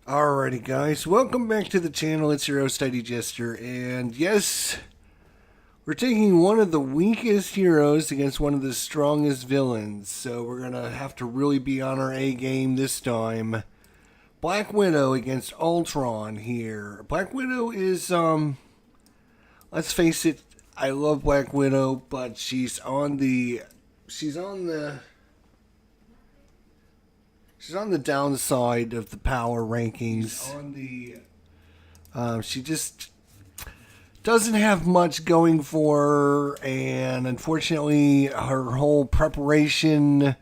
Alrighty guys, welcome back to the channel. It's your host ID Jester, and yes, we're taking one of the weakest heroes against one of the strongest villains, so we're gonna have to really be on our A game this time. Black Widow against Ultron here. Black Widow is, let's face it, I love Black Widow, but she's on the downside of the power rankings. She just doesn't have much going for her, and unfortunately, her whole preparation.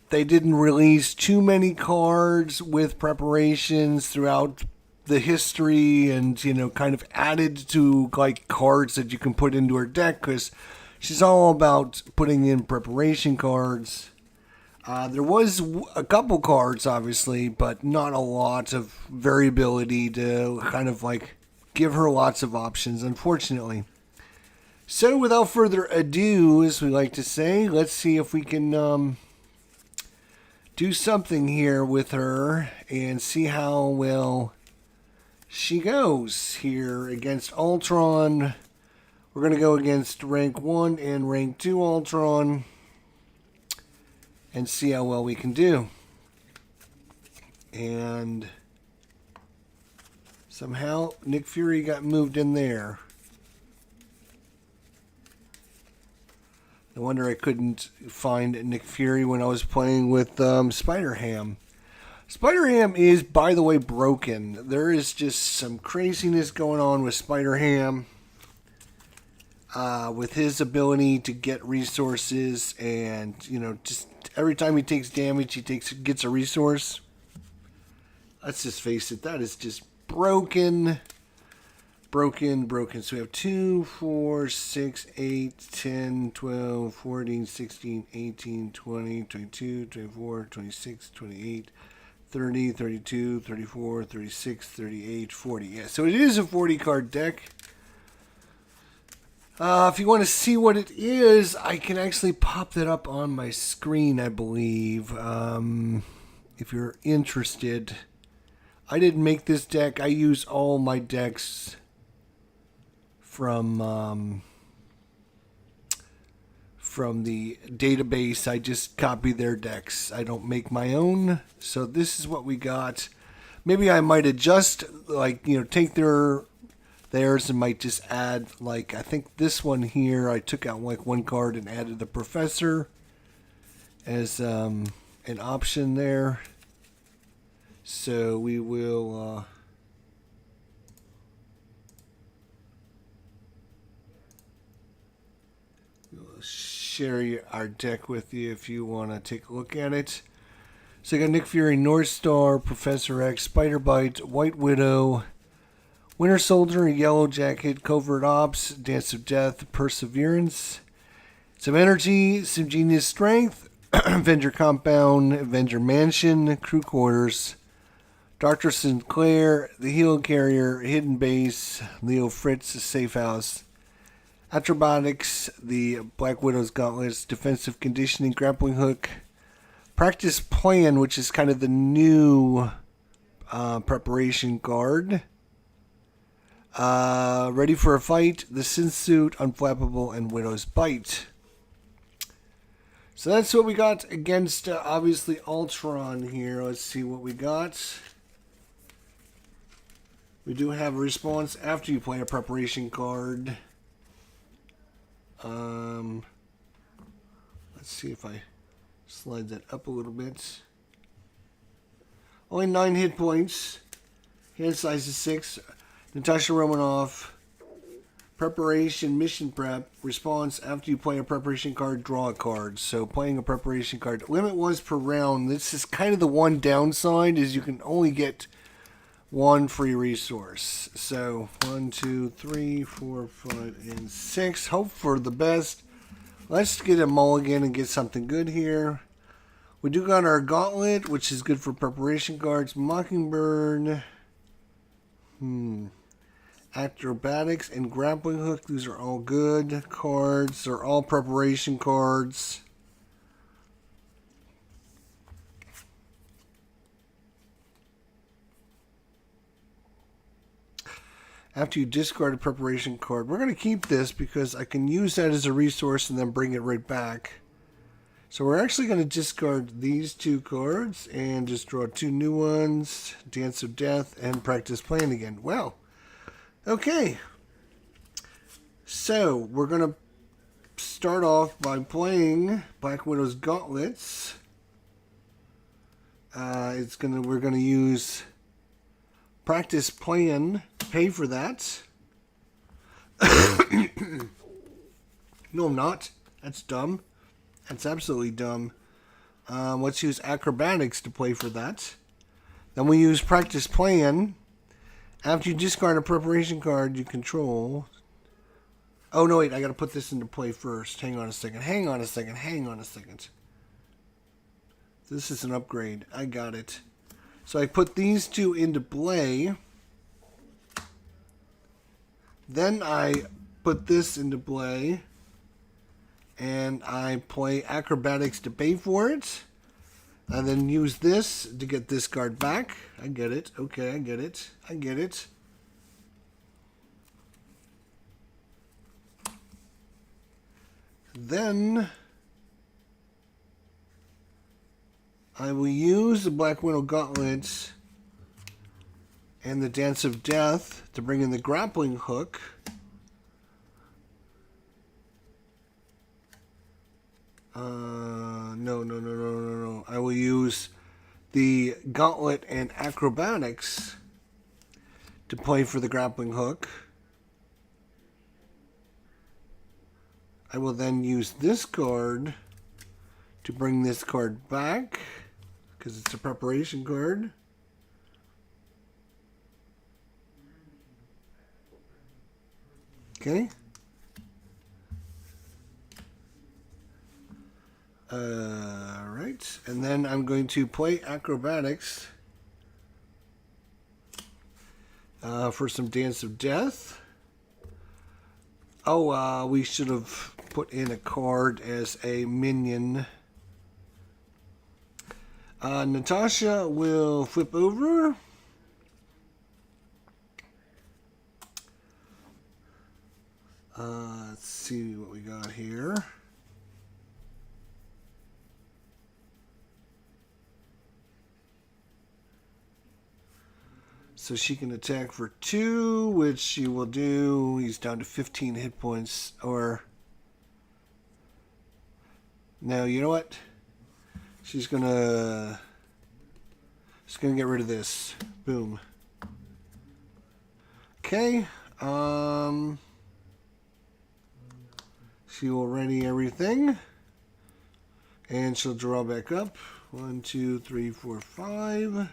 They didn't release too many cards with preparations throughout the history, and kind of added to like cards that you can put into her deck because she's all about putting in preparation cards. There was a couple cards, obviously, but not a lot of variability to kind of like give her lots of options, unfortunately. So, without further ado, as we like to say, let's see if we can do something here with her and see how well she goes here against Ultron. We're going to go against rank 1 and rank 2 Ultron and see how well we can do. And somehow Nick Fury got moved in there. No wonder I couldn't find Nick Fury when I was playing with Spider-Ham. Spider-Ham is, by the way, broken. There is just some craziness going on with Spider-Ham. With his ability to get resources and, just every time he takes damage, he gets a resource. Let's just face it, that is just broken. Broken. So we have 2, 4, 6, 8, 10, 12, 14, 16, 18, 20, 22, 24, 26, 28, 30, 32, 34, 36, 38, 40. Yeah, so it is a 40 card deck. If you want to see what it is, I can actually pop that up on my screen, I believe. If you're interested. I didn't make this deck. I use all my decks from the database. I just copy their decks. I don't make my own. So this is what we got. Maybe I might adjust, take theirs and might just add, I think this one here, I took out one card and added the Professor as an option there. So we will share our deck with you if you want to take a look at it. So I got Nick Fury, North Star, Professor X, Spider Bite, White Widow, Winter Soldier, Yellow Jacket, Covert Ops, Dance of Death, Perseverance, some Energy, some Genius Strength, Avenger Compound, Avenger Mansion, Crew Quarters, Dr. Sinclair, the Helo Carrier, Hidden Base, Leo Fritz, Safe House, Atrobotics, the Black Widow's Gauntlets, Defensive Conditioning, Grappling Hook, Practice Plan, which is kind of the new preparation card. Ready for a Fight, the Synth Suit, Unflappable, and Widow's Bite. So that's what we got against, obviously, Ultron here. Let's see what we got. We do have a response after you play a preparation card. Let's see if I slide that up a little bit. Only 9 hit points. Hand size is 6. Natasha Romanoff, preparation, mission prep, response after you play a preparation card, draw a card. So playing a preparation card, limit once per round. This is kind of the one downside is you can only get one free resource. So 1, 2, 3, 4, 5, and 6. Hope for the best. Let's get a mulligan and get something good here. We do got our Gauntlet, which is good for preparation cards. Mockingbird. Acrobatics and Grappling Hook. These are all good cards. They're all preparation cards. After you discard a preparation card, we're going to keep this because I can use that as a resource and then bring it right back. So we're actually going to discard these 2 cards and just draw 2 new ones, Dance of Death, and Practice Plan again. Well, okay. So we're going to start off by playing Black Widow's Gauntlets. We're going to use Practice Plan to pay for that. No, I'm not. That's dumb. That's absolutely dumb. Let's use Acrobatics to play for that. Then we use Practice Plan. After you discard a preparation card you control. Oh, no, wait. I got to put this into play first. Hang on a second. This is an upgrade. I got it. So I put these 2 into play. Then I put this into play. And I play Acrobatics to pay for it. And then use this to get this card back. I get it. Okay, I get it. Then I will use the Black Widow Gauntlets and the Dance of Death to bring in the grappling hook. No. I will use the Gauntlet and Acrobatics to play for the grappling hook. I will then use this card to bring this card back because it's a preparation card. Okay. Right, and then I'm going to play Acrobatics for some Dance of Death. Oh, we should have put in a card as a minion. Natasha will flip over. Let's see what we got here. So she can attack for 2, which she will do. He's down to 15 hit points. Or, no, you know what? She's gonna get rid of this. Boom. Okay. She will ready everything. And she'll draw back up. 1, 2, 3, 4, 5.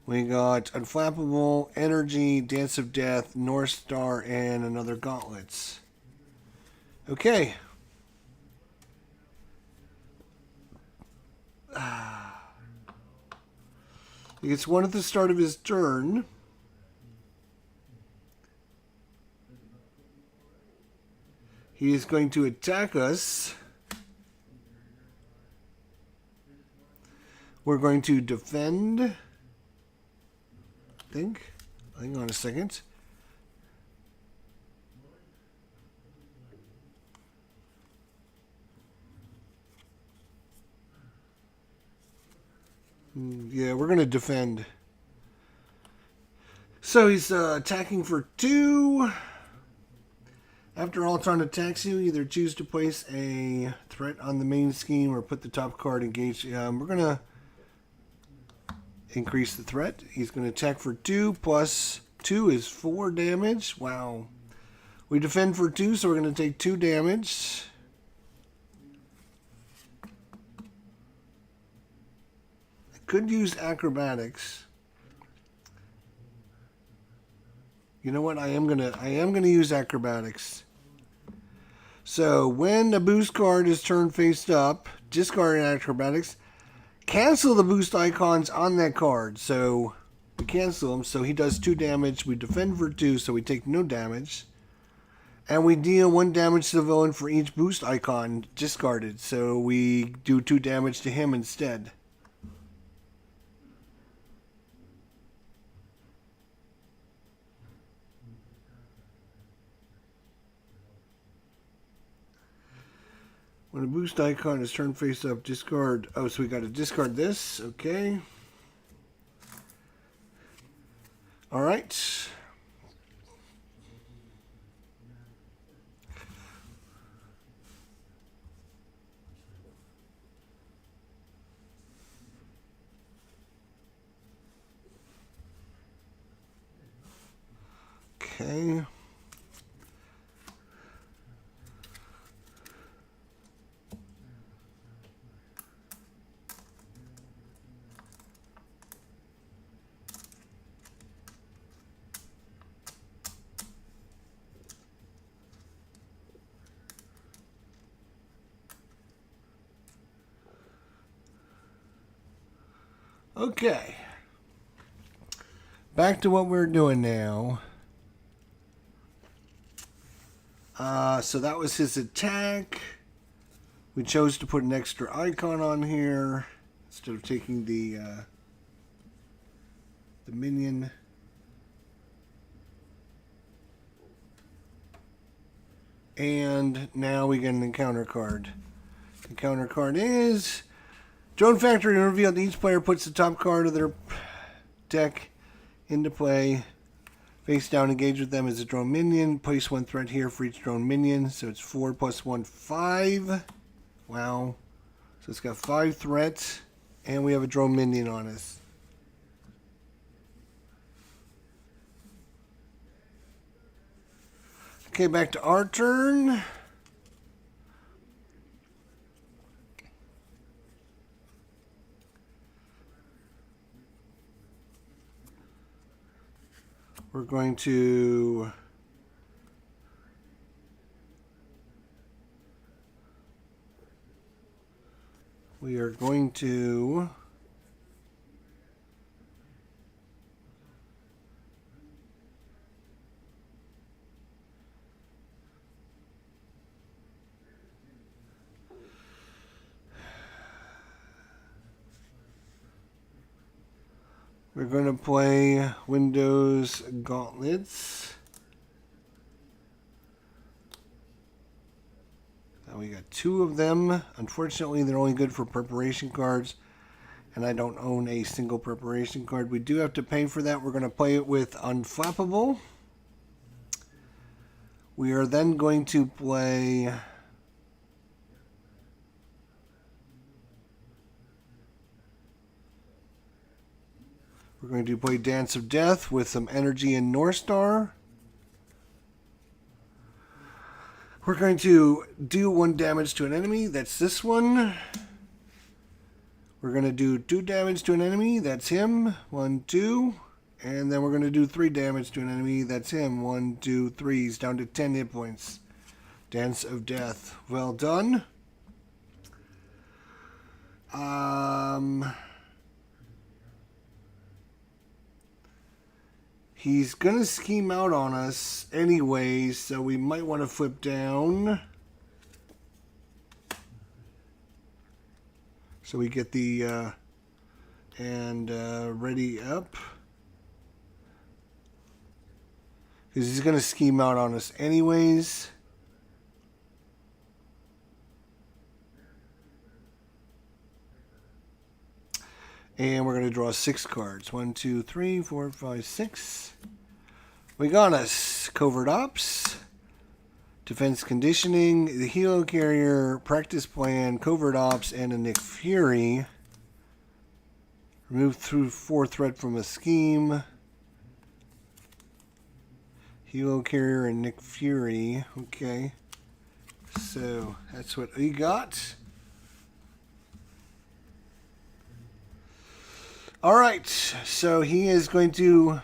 We got Unflappable, Energy, Dance of Death, North Star, and another Gauntlets. Okay. He gets 1 at the start of his turn. He is going to attack us. We're going to defend. Hang on a second. Yeah, we're going to defend. So he's attacking for 2. After Ultron attacks you, either choose to place a threat on the main scheme or put the top card engaged. We're going to increase the threat. He's going to attack for 2 plus 2 is 4 damage. Wow. We defend for 2, so we're going to take 2 damage. I could use Acrobatics. You know what? I am gonna use Acrobatics. So when the boost card is turned face up, discard Acrobatics. Cancel the boost icons on that card. So we cancel them. So he does 2 damage. We defend for 2, so we take no damage. And we deal 1 damage to the villain for each boost icon discarded. So we do 2 damage to him instead. When a boost icon is turned face up, discard. Oh, so we got to discard this. Okay. All right. Okay. Okay. Back to what we're doing now. So that was his attack. We chose to put an extra icon on here instead of taking the minion. And now we get an encounter card. The encounter card is Drone Factory revealed each player puts the top card of their deck into play. Face down, engage with them as a drone minion. Place one threat here for each drone minion. So it's 4 plus 1, 5. Wow. So it's got 5 threats. And we have a drone minion on us. Okay, back to our turn. We're going to we're going to play Windows Gauntlets. Now we got 2 of them. Unfortunately, they're only good for preparation cards, and I don't own a single preparation card. We do have to pay for that. We're going to play it with Unflappable. We are then going to play We're going to play Dance of Death with some energy and North Star. We're going to do 1 damage to an enemy. That's this one. We're going to do 2 damage to an enemy. That's him. 1, 2. And then we're going to do 3 damage to an enemy. That's him. 1, 2, 3. He's down to 10 hit points. Dance of Death. Well done. He's going to scheme out on us anyway, so we might want to flip down. So we get the, ready up. Because he's going to scheme out on us anyways. And we're going to draw 6 cards. 1, 2, 3, 4, 5, 6. We got us Covert Ops, Defense Conditioning, the Helo Carrier, Practice Plan, Covert Ops, and a Nick Fury. Remove through 4 threat from a scheme. Helo Carrier and Nick Fury. Okay. So that's what we got. All right, so he is going to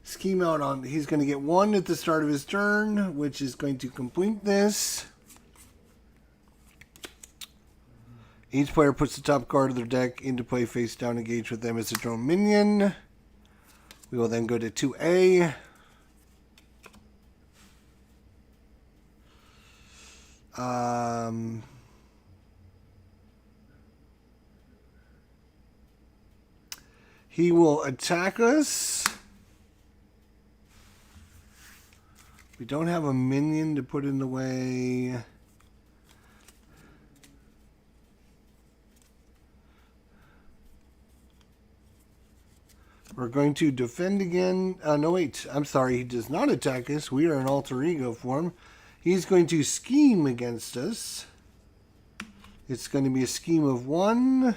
scheme out on, he's going to get 1 at the start of his turn, which is going to complete this. Each player puts the top card of their deck into play face down, engage with them as a drone minion. We will then go to 2A. He will attack us We don't have a minion to put in the way. We're going to defend again. No, wait. I'm sorry. He does not attack us. We are in alter ego form. He's going to scheme against us. It's going to be a scheme of 1.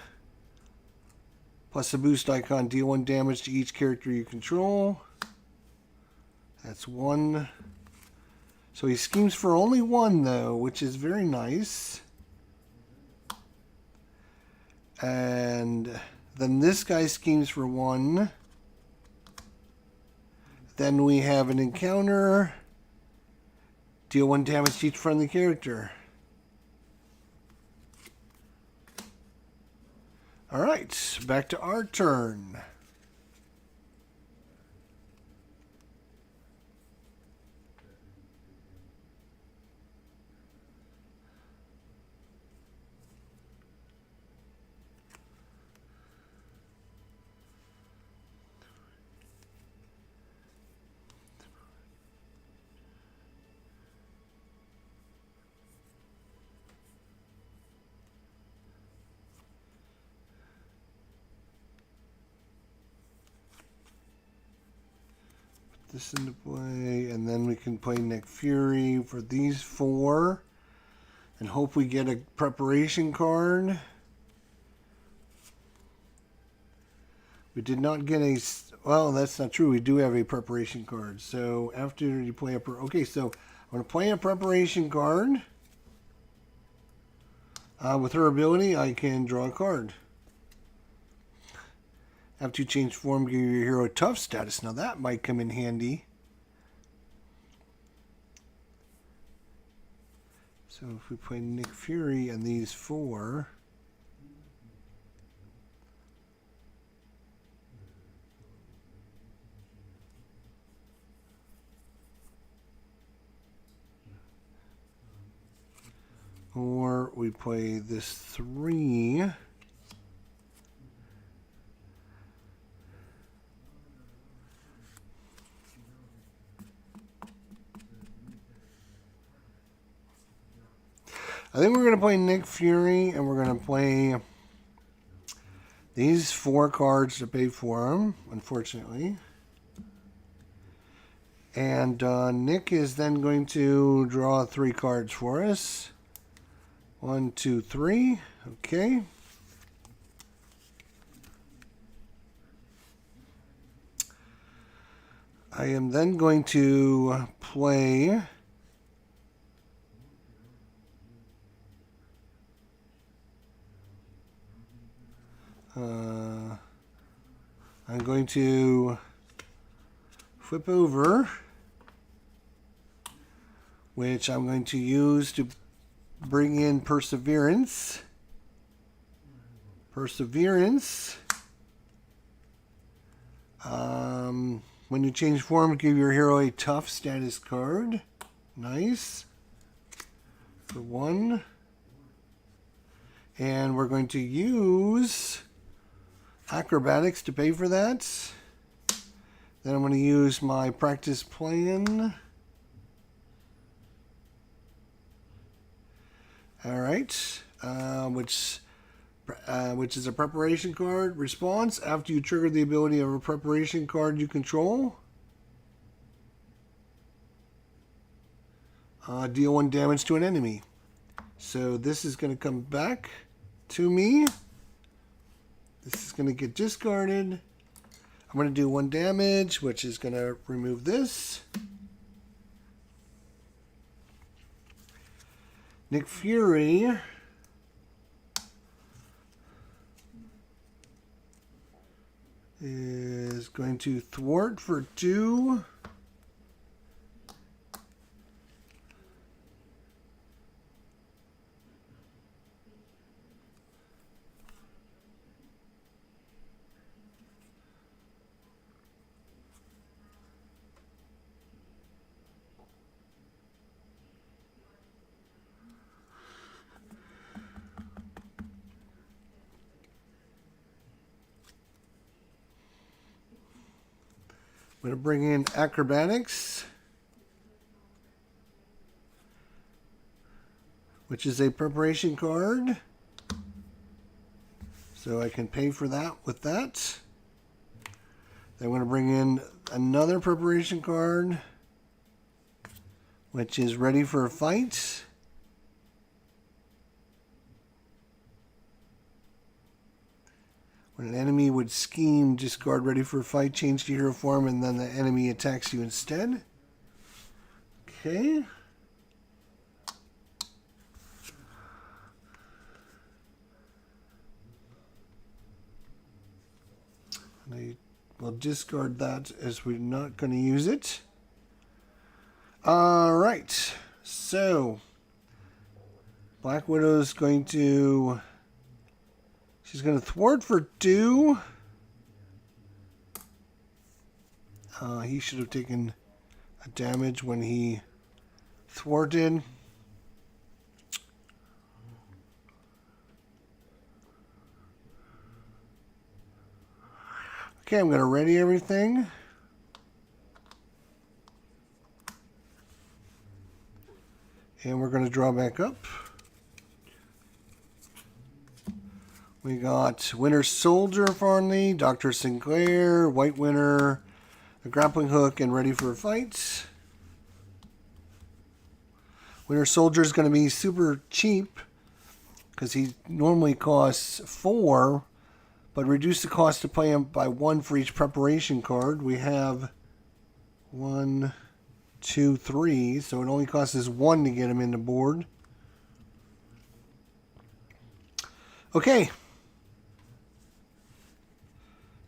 Plus a boost icon. Deal 1 damage to each character you control. That's 1. So he schemes for only 1, though, which is very nice. And then this guy schemes for 1. Then we have an encounter. Deal 1 damage to each friendly character. Alright, back to our turn. This into play, and then we can play Nick Fury for these 4 and hope we get a preparation card. We did not get a, well, that's not true. We do have a preparation card. So after you play a, okay, so I'm going to play a preparation card. With her ability, I can draw a card. After you change form, give your hero tough status. Now that might come in handy. So if we play Nick Fury and these 4. Or we play this 3. I think we're going to play Nick Fury, and we're going to play these 4 cards to pay for them, unfortunately. And Nick is then going to draw 3 cards for us. 1, 2, 3. Okay. I am then going to play I'm going to flip over, which I'm going to use to bring in Perseverance. Perseverance. When you change form, give your hero a tough status card. Nice. For 1. And we're going to use Acrobatics to pay for that. Then I'm going to use my practice plan. Alright. Which is a preparation card. Response: after you trigger the ability of a preparation card you control, deal 1 damage to an enemy. So this is going to come back to me. This is going to get discarded. I'm going to do 1 damage, which is going to remove this. Nick Fury is going to thwart for 2. I'm going to bring in Acrobatics. which is a preparation card. So I can pay for that with that. Then I'm going to bring in another preparation card, which is ready for a fight. When an enemy would scheme, discard ready for a fight, change to hero form, and then the enemy attacks you instead. Okay. We'll discard that as we're not going to use it. All right. So, Black Widow's going to... She's going to thwart for 2. He should have taken a damage when he thwarted. Okay, I'm going to ready everything. And we're going to draw back up. We got Winter Soldier finally, Dr. Sinclair, White Winter, the Grappling Hook, and Ready for a Fight. Winter Soldier is going to be super cheap because he normally costs 4, but reduce the cost to play him by 1 for each preparation card. We have 1, 2, 3, so it only costs us 1 to get him in the board. Okay.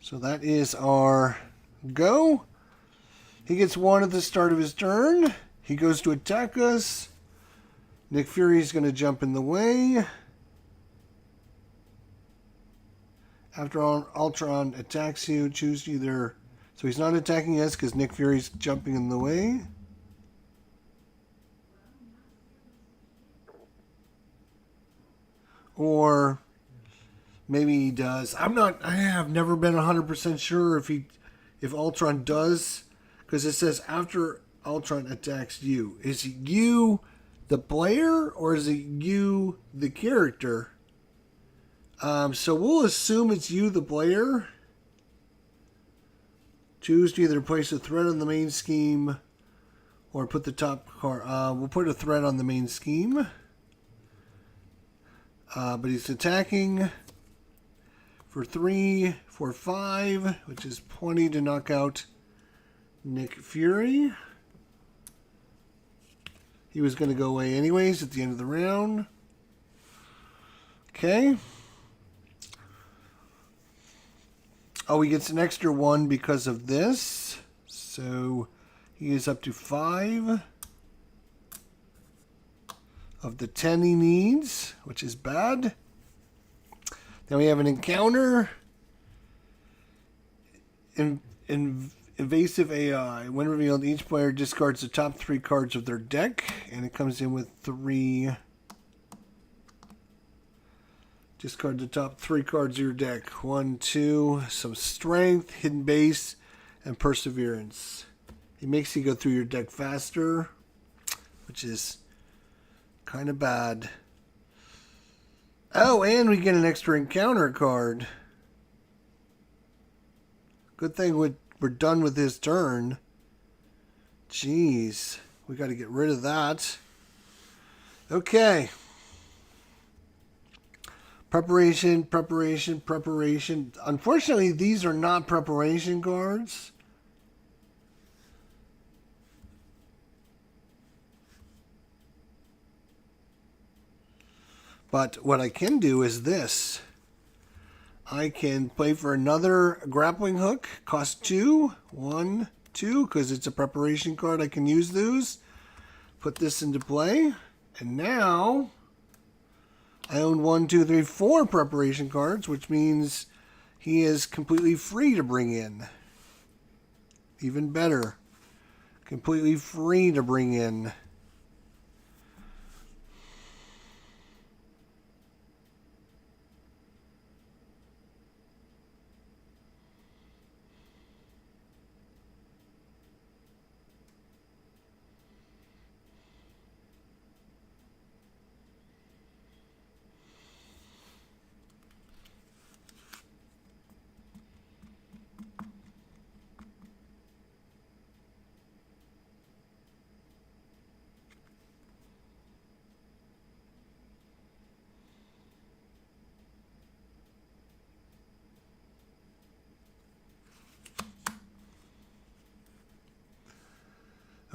So that is our go. He gets 1 at the start of his turn. He goes to attack us. Nick Fury is going to jump in the way. After Ultron attacks you, choose either... So he's not attacking us because Nick Fury's jumping in the way. Or maybe he does. I have never been 100% sure if Ultron does, because it says after Ultron attacks you. Is it you, the player, or is it you, the character? So we'll assume it's you, the player. Choose to either place a threat on the main scheme or put the top card. We'll put a threat on the main scheme. But he's attacking for 3, for 5, which is plenty to knock out Nick Fury. He was going to go away anyways at the end of the round. Okay. Oh, he gets an extra 1 because of this. So he is up to 5 of the 10 he needs, which is bad. Then we have an encounter. Invasive AI. When revealed, each player discards the top 3 cards of their deck, and it comes in with 3. Discard the top 3 cards of your deck. 1, 2, some strength, hidden base, and perseverance. It makes you go through your deck faster, which is kind of bad. Oh, and we get an extra encounter card. Good thing we're done with his turn. Jeez, we got to get rid of that. Okay. Preparation, preparation, preparation. Unfortunately, these are not preparation cards. But what I can do is this. I can play for another grappling hook. Cost 2. 1, 2, because it's a preparation card. I can use those. Put this into play. And now I own 1, 2, 3, 4 preparation cards, which means he is completely free to bring in. Even better. Completely free to bring in.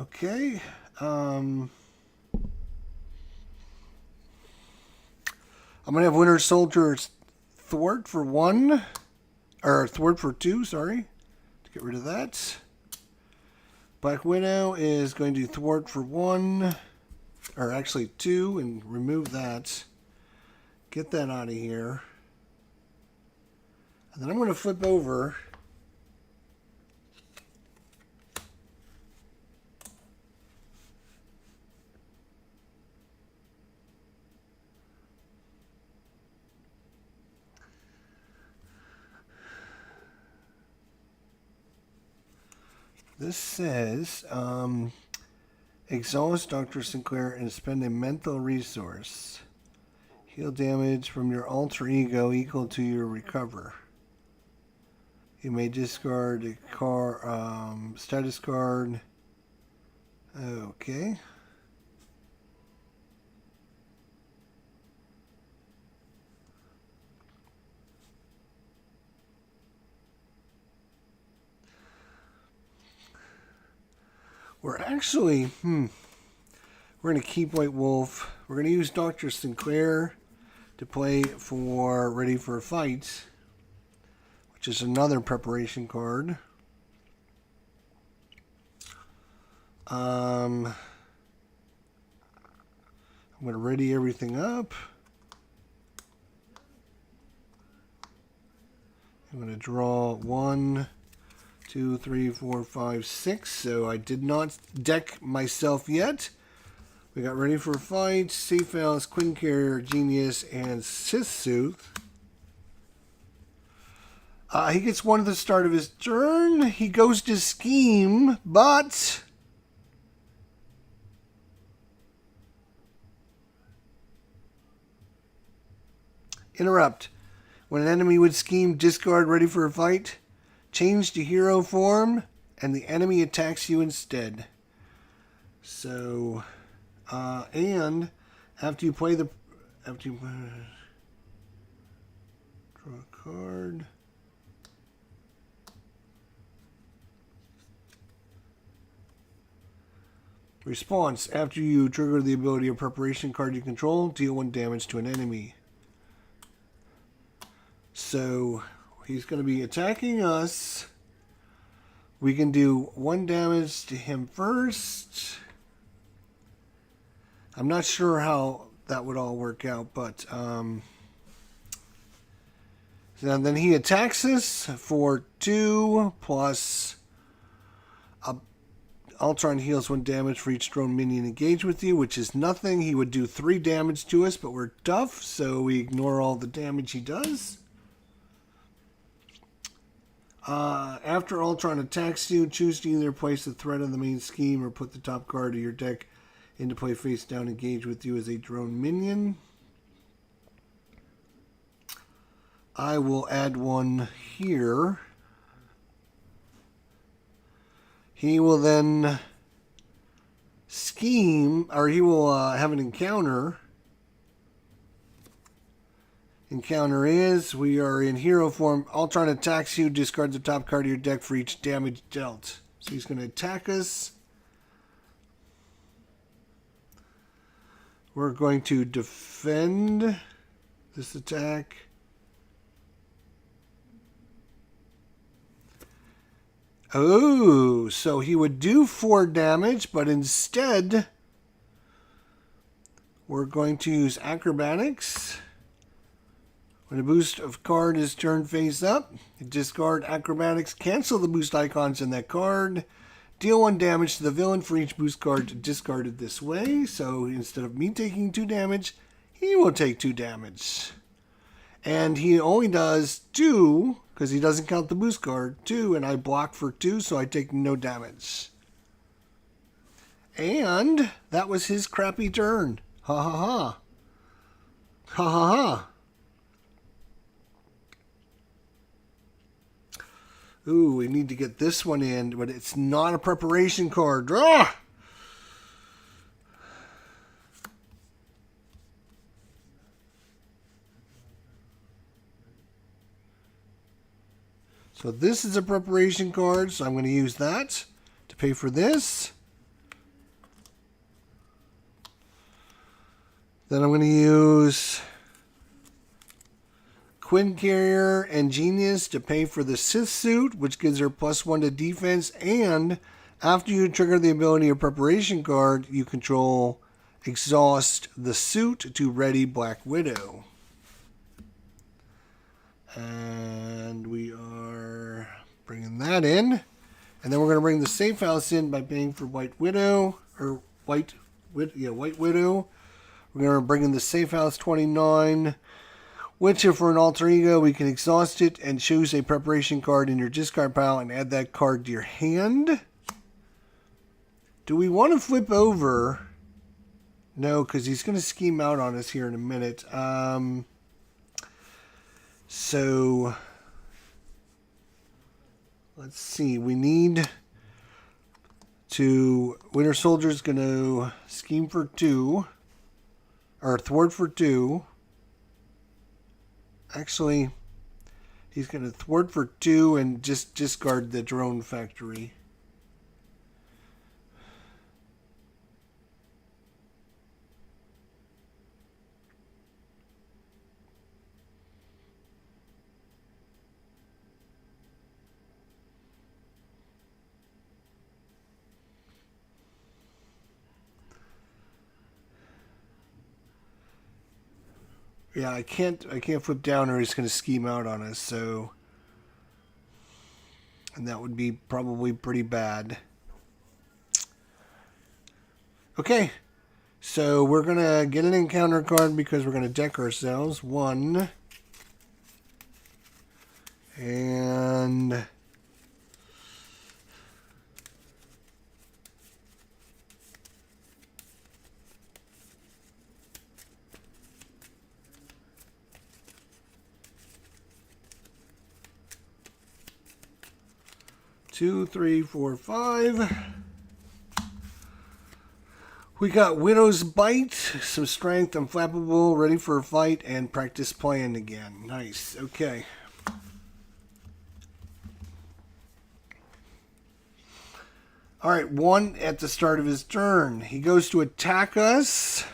Okay. I'm going to have Winter Soldier thwart for 1. Or thwart for 2, sorry. To get rid of that. Black Widow is going to thwart for 1. Or actually 2, and remove that. Get that out of here. And then I'm going to flip over. This says, exhaust Dr. Sinclair and spend a mental resource. Heal damage from your alter ego equal to your recover. You may discard a status card. Okay. We're actually, we're going to keep White Wolf. We're going to use Dr. Sinclair to play for Ready for a Fight, which is another preparation card. I'm going to ready everything up. I'm going to draw 1, 2, 3, 4, 5, 6. So I did not deck myself yet. We got Ready for a Fight, Safe House, Queen Carrier, Genius, and Sith-Sooth. He gets 1 at the start of his turn. He goes to Scheme, but interrupt. When an enemy would scheme, discard Ready for a Fight, change to hero form, and the enemy attacks you instead. So, and after you play draw a card. Response: after you trigger the ability or preparation card you control, deal 1 damage to an enemy. So he's going to be attacking us. We can do 1 damage to him first. I'm not sure how that would all work out, but and then he attacks us for 2 plus Ultron heals 1 damage for each drone minion engaged with you, which is nothing. He would do 3 damage to us, but we're tough, so we ignore all the damage he does. After Ultron attacks you, choose to either place the threat on the main scheme or put the top card of your deck into play face down, engage with you as a drone minion. I will add 1 here. He will then scheme, or he will have an encounter. Encounter is, we are in hero form. Ultron attacks you, discard the top card of your deck for each damage dealt. So he's going to attack us. We're going to defend this attack. Oh, so he would do 4 damage, but instead we're going to use acrobatics. When a boost of card is turned face up, discard acrobatics, cancel the boost icons in that card, deal 1 damage to the villain for each boost card discarded this way. So instead of me taking 2 damage, he will take 2 damage. And he only does 2, because he doesn't count the boost card, 2, and I block for 2, so I take no damage. And that was his crappy turn. Ha ha ha. Ha ha ha. Ooh, we need to get this one in, but it's not a preparation card. Ah! So this is a preparation card, so I'm going to use that to pay for this. Then I'm going to use Quinn Carrier and Genius to pay for the Sith suit, which gives her +1 to defense. And after you trigger the ability or preparation card, you control exhaust the suit to ready Black Widow. And we are bringing that in. And then we're going to bring the safe house in by paying for White Widow. Or White Widow. We're going to bring in the safe house 29. Which, if we're an alter ego, we can exhaust it and choose a preparation card in your discard pile and add that card to your hand. Do we want to flip over? No, because he's going to scheme out on us here in a minute. So, let's see. We need to... Winter Soldier's going to scheme for 2. Or thwart for 2. Actually, he's going to thwart for 2 and just discard the drone factory. Yeah, I can't flip down or he's going to scheme out on us, so... And that would be probably pretty bad. Okay, so we're going to get an encounter card because we're going to deck ourselves. 1. And... Two, 3, 4, 5. We got Widow's Bite, some strength, unflappable, ready for a fight, and practice plan again. Nice. Okay. All right, 1 at the start of his turn. He goes to attack us.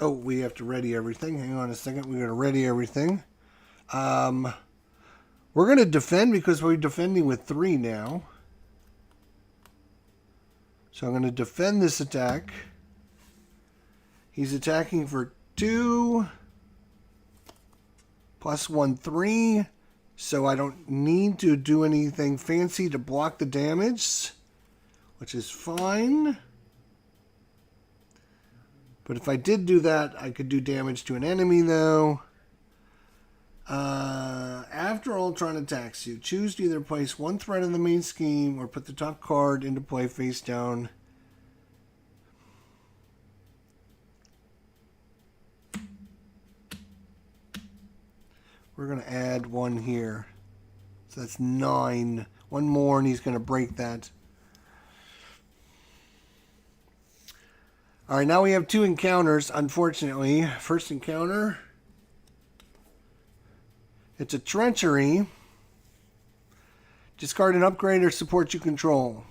Oh, we have to ready everything. Hang on a second. We're going to ready everything. We're going to defend because we're defending with 3 now. So I'm going to defend this attack. He's attacking for 2. +1, 3. So I don't need to do anything fancy to block the damage, which is fine. But if I did do that, I could do damage to an enemy, though. After Ultron attacks you, choose to either place 1 threat in the main scheme or put the top card into play face down. We're going to add 1 here. So that's 9. 1 more and he's going to break that. Alright, now we have 2 encounters, unfortunately. First encounter... It's a treachery. Discard an upgrade or support you control.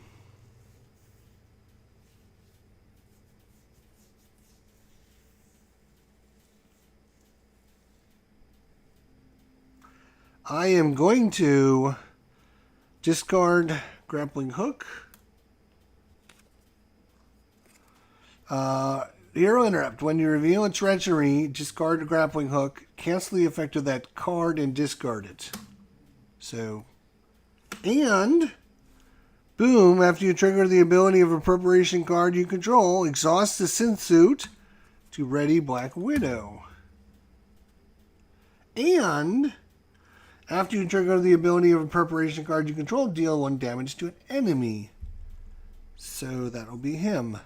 I am going to discard grappling hook. Hero interrupt. When you reveal a treachery, discard a grappling hook, cancel the effect of that card, and discard it. So, and, boom, after you trigger the ability of a preparation card you control, exhaust the synth suit to ready Black Widow. And, after you trigger the ability of a preparation card you control, deal 1 damage to an enemy. So, that'll be him.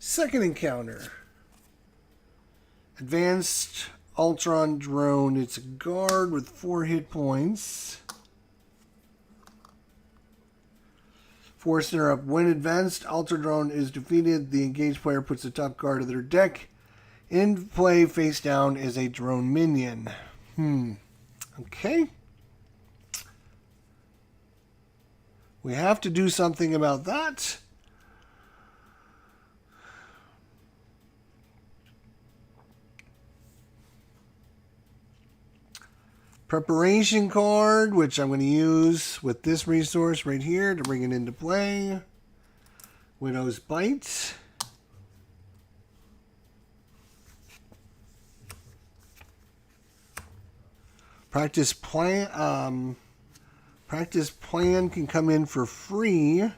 Second encounter. Advanced Ultron drone. It's a guard with 4 hit points. Force interrupt. When advanced Ultron drone is defeated, the engaged player puts the top card of their deck in play face down as a drone minion. Okay. We have to do something about that. Preparation card, which I'm going to use with this resource right here to bring it into play. Widow's Bite. Practice plan. Practice plan can come in for free.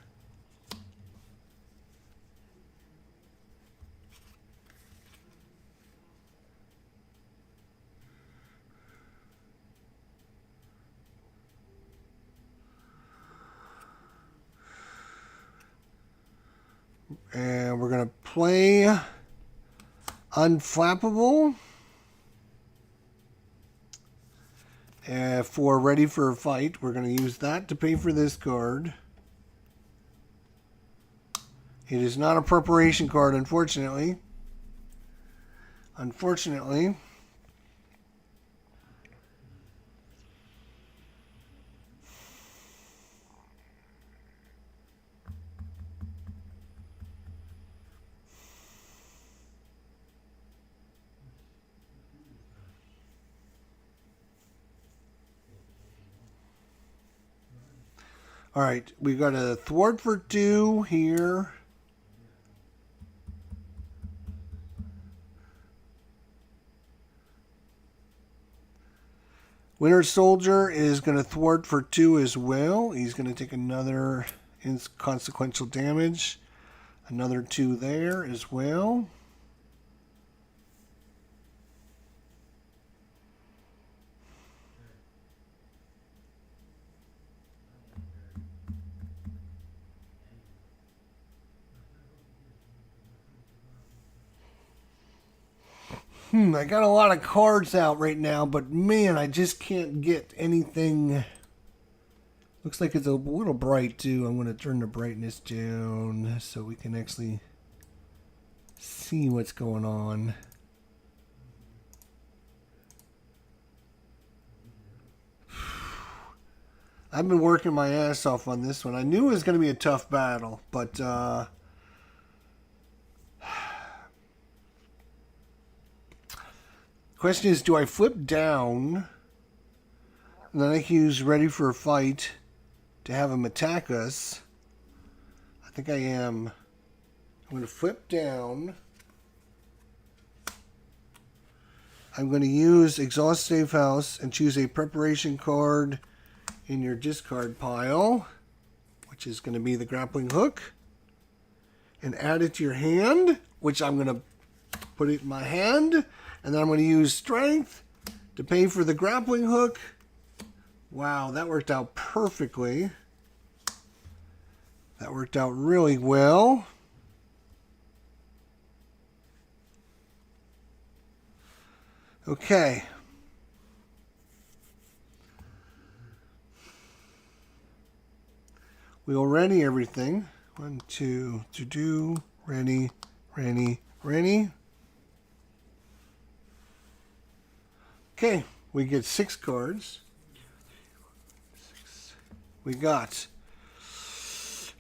And we're going to play Unflappable for Ready for a Fight. We're going to use that to pay for this card. It is not a preparation card, unfortunately. Unfortunately. All right, we've got a thwart for 2 here. Winter Soldier is going to thwart for 2 as well. He's going to take another inconsequential damage. Another 2 there as well. I got a lot of cards out right now, but man, I just can't get anything. Looks like it's a little bright too. I'm going to turn the brightness down so we can actually see what's going on. I've been working my ass off on this one. I knew it was going to be a tough battle, but question is, do I flip down and then I can use Ready for a Fight to have him attack us? I think I am. I'm going to flip down. I'm going to use Exhaust Safe House and choose a preparation card in your discard pile, which is going to be the grappling hook, and add it to your hand, which I'm going to put it in my hand. And then I'm going to use Strength to pay for the grappling hook. Wow, that worked out perfectly. That worked out really well. Okay. We'll ready everything. 1, 2, to do, ready, ready, ready. Okay, we get 6 cards. We got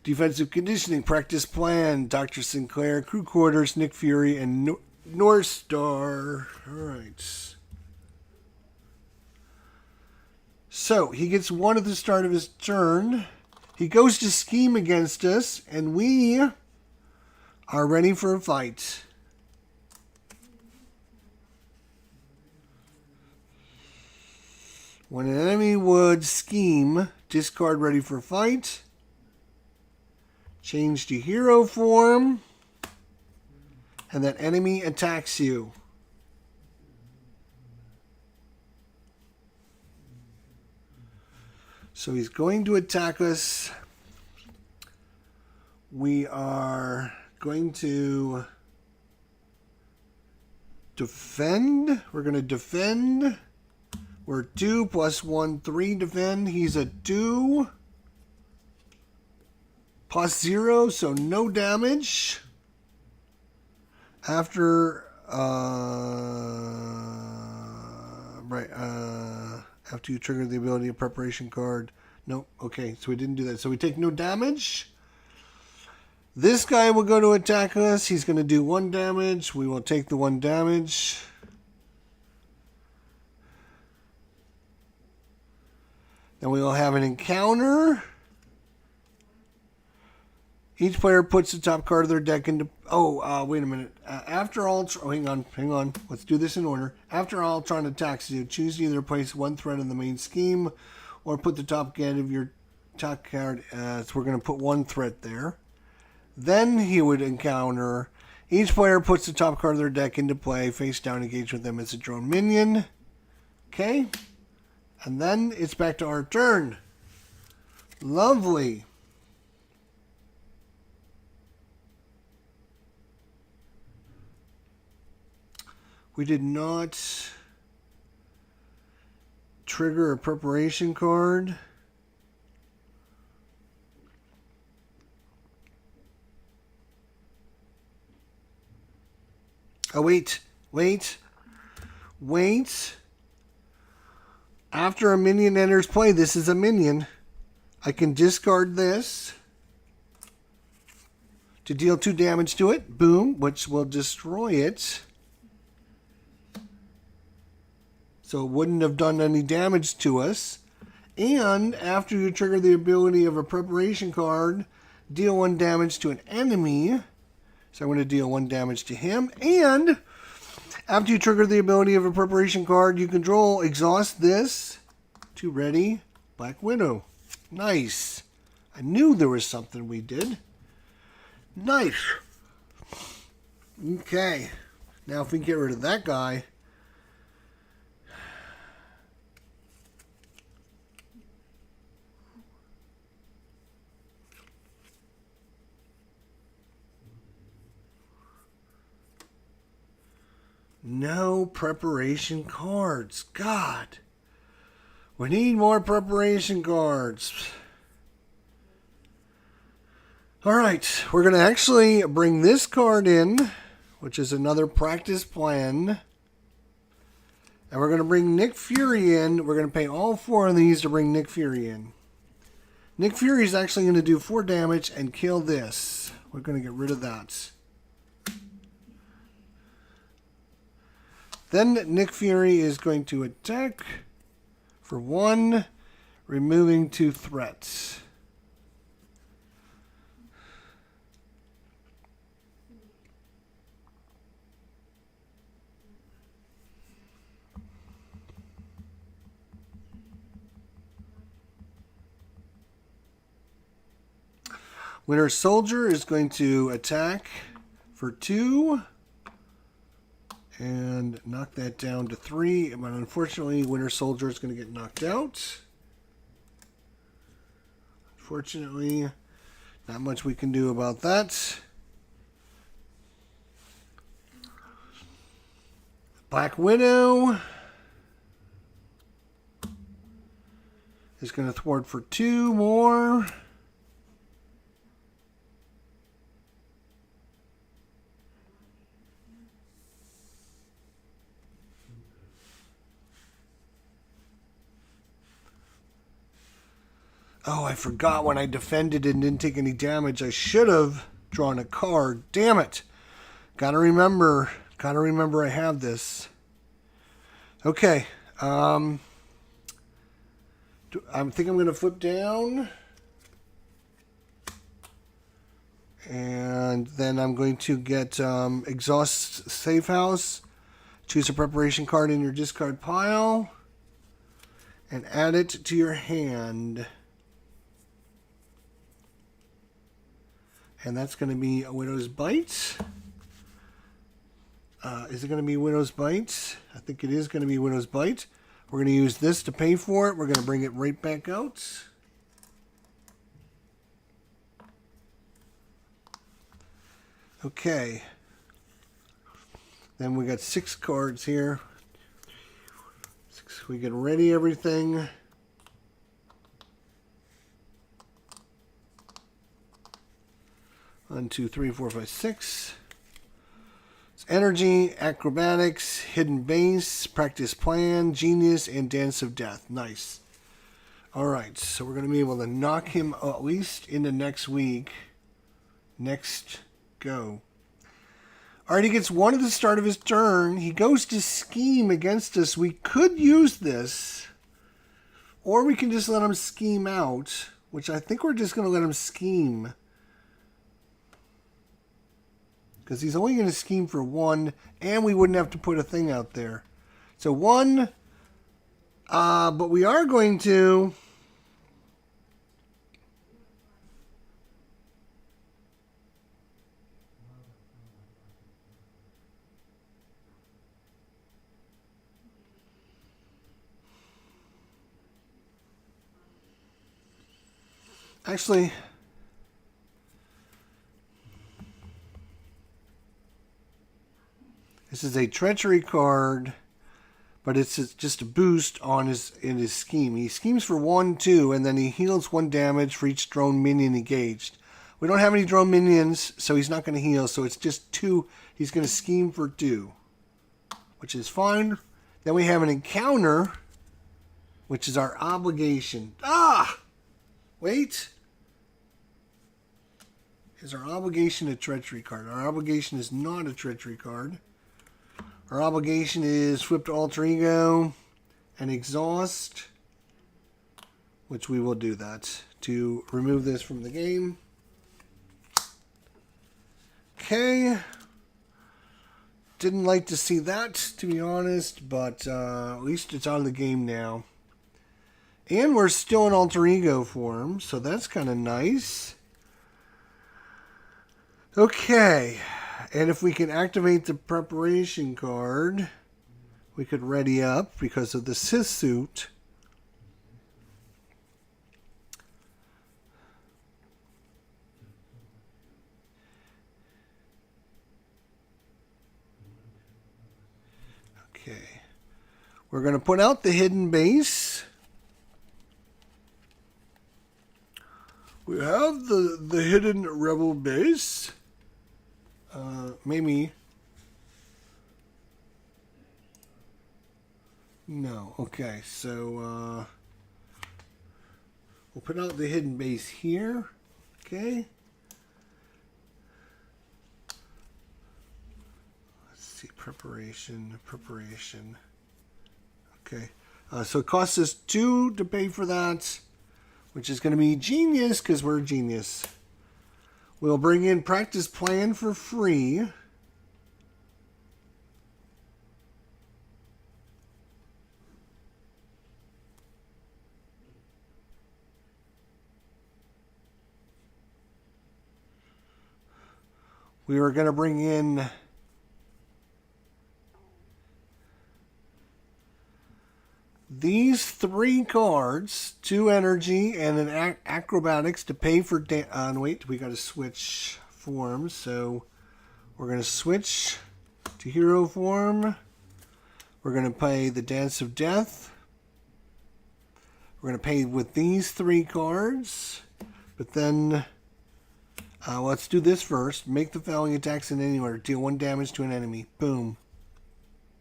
Defensive Conditioning, Practice Plan, Dr. Sinclair, Crew Quarters, Nick Fury, and North Star. All right. So, he gets 1 at the start of his turn. He goes to scheme against us, and we are ready for a fight. When an enemy would scheme, discard Ready for Fight. Change to hero form. And that enemy attacks you. So he's going to attack us. We are going to defend. We're going to defend. We're 2 + 1, 3 defend. He's a 2 +0, so no damage. After after you trigger the ability of preparation card. Nope. Okay, so we didn't do that. So we take no damage. This guy will go to attack us. He's going to do 1 damage. We will take the 1 damage. Then we will have an encounter. Each player puts the top card of their deck into... wait a minute. After Ultron... hang on. Let's do this in order. After Ultron attacks you, choose to either place one threat in the main scheme or put the top card of your top card. So we're going to put one threat there. Then he would encounter... Each player puts the top card of their deck into play, face down, engage with them as a drone minion. Okay? And then it's back to our turn. Lovely. We did not trigger a preparation card. Oh, wait. After a minion enters play, this is a minion. I can discard this to deal 2 damage to it. Boom, which will destroy it. So it wouldn't have done any damage to us. And after you trigger the ability of a preparation card, deal 1 damage to an enemy. So I'm going to deal 1 damage to him. And after you trigger the ability of a preparation card you control, exhaust this to ready Black Widow. Nice. I knew there was something we did. Nice. Okay. Now if we can get rid of that guy. No preparation cards. God. We need more preparation cards. Alright, we're going to actually bring this card in, which is another practice plan. And we're going to bring Nick Fury in. We're going to pay all 4 of these to bring Nick Fury in. Nick Fury is actually going to do 4 damage and kill this. We're going to get rid of that. Then Nick Fury is going to attack for 1, removing 2 threats. Winter Soldier is going to attack for 2. And knock that down to 3. But unfortunately, Winter Soldier is going to get knocked out. Unfortunately, not much we can do about that. Black Widow is going to thwart for 2 more. Oh, I forgot when I defended and didn't take any damage. I should have drawn a card. Damn it. Gotta remember I have this. Okay. I think I'm going to flip down. And then I'm going to get Exhaust Safe House. Choose a preparation card in your discard pile. And add it to your hand. And that's going to be a Widow's Bite. Is it going to be Widow's Bite? I think it is going to be Widow's Bite. We're going to use this to pay for it. We're going to bring it right back out. Okay. Then we got 6 cards here. 6. We can ready everything. One, two, three, four, five, 6. It's Energy, Acrobatics, Hidden Base, Practice Plan, Genius, and Dance of Death. Nice. Alright, so we're going to be able to knock him at least into next week. Next go. Alright, he gets 1 at the start of his turn. He goes to scheme against us. We could use this. Or we can just let him scheme out, which I think we're just going to let him scheme. Because he's only going to scheme for 1, and we wouldn't have to put a thing out there. So 1, but we are going to... Actually, this is a treachery card, but it's just a boost on in his scheme. He schemes for 1, 2, and then he heals 1 damage for each drone minion engaged. We don't have any drone minions, so he's not going to heal. So it's just 2. He's going to scheme for 2, which is fine. Then we have an encounter, which is our obligation. Wait. Is our obligation a treachery card? Our obligation is not a treachery card. Our obligation is flip to alter ego and exhaust, which we will do that to remove this from the game. Okay. Didn't like to see that, to be honest, but at least it's out of the game now. And we're still in alter ego form, so that's kind of nice. Okay, and if we can activate the preparation card, we could ready up because of the Sith suit. Okay, we're going to put out the hidden base. We have the hidden rebel base. Maybe. No. Okay, so we'll put out the hidden base here. Okay. Let's see. Preparation. Okay. So it costs us 2 to pay for that, which is going to be genius because we're genius. We'll bring in practice plan for free. We are going to bring in these 3 cards, 2 energy and an acrobatics to pay for... wait, we got to switch forms. So we're going to switch to hero form. We're going to pay the Dance of Death. We're going to pay with these 3 cards. But then... let's do this first. Make the following attacks in any order. Deal 1 damage to an enemy. Boom.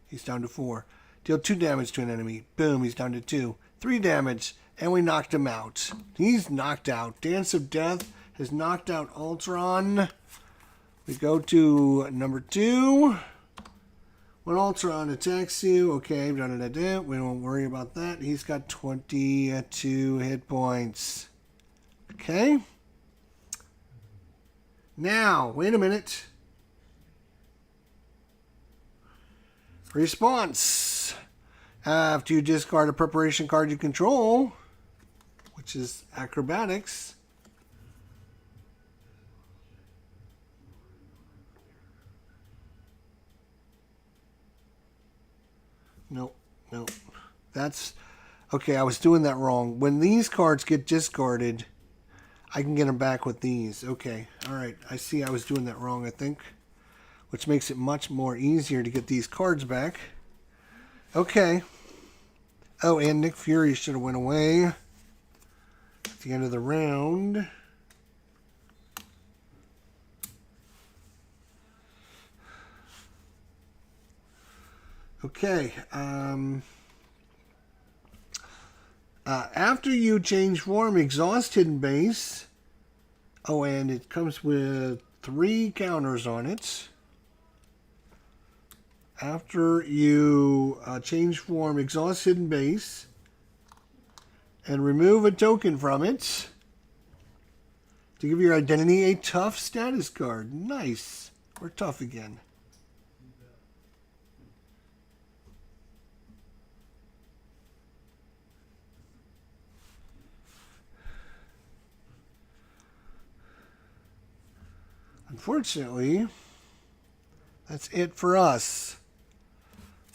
He's down to 4. Deal 2 damage to an enemy. Boom. He's down to 2. 3 damage. And we knocked him out. He's knocked out. Dance of Death has knocked out Ultron. We go to number 2. When Ultron attacks you, okay, we don't worry about that. He's got 22 hit points. Okay. Now, wait a minute. Response. After you discard a preparation card you control, which is acrobatics. Nope. That's... Okay, I was doing that wrong. When these cards get discarded, I can get them back with these. Okay, alright. I see I was doing that wrong, I think. Which makes it much more easier to get these cards back. Okay. Oh, and Nick Fury should have went away at the end of the round. Okay. After you change form, exhaust hidden base. Oh, and it comes with 3 counters on it. After you change form, exhaust hidden base. and remove a token from it to give your identity a tough status card. Nice. We're tough again. Unfortunately, that's it for us.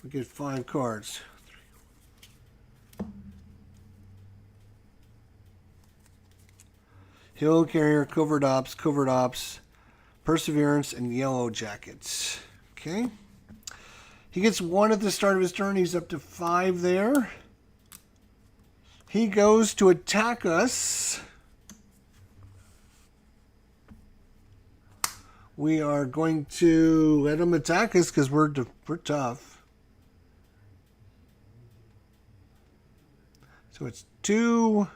We get 5 cards. Hill Carrier, Covert Ops, Perseverance, and Yellow Jackets. Okay. He gets 1 at the start of his turn. He's up to 5 there. He goes to attack us. We are going to let him attack us because we're tough. So it's 2.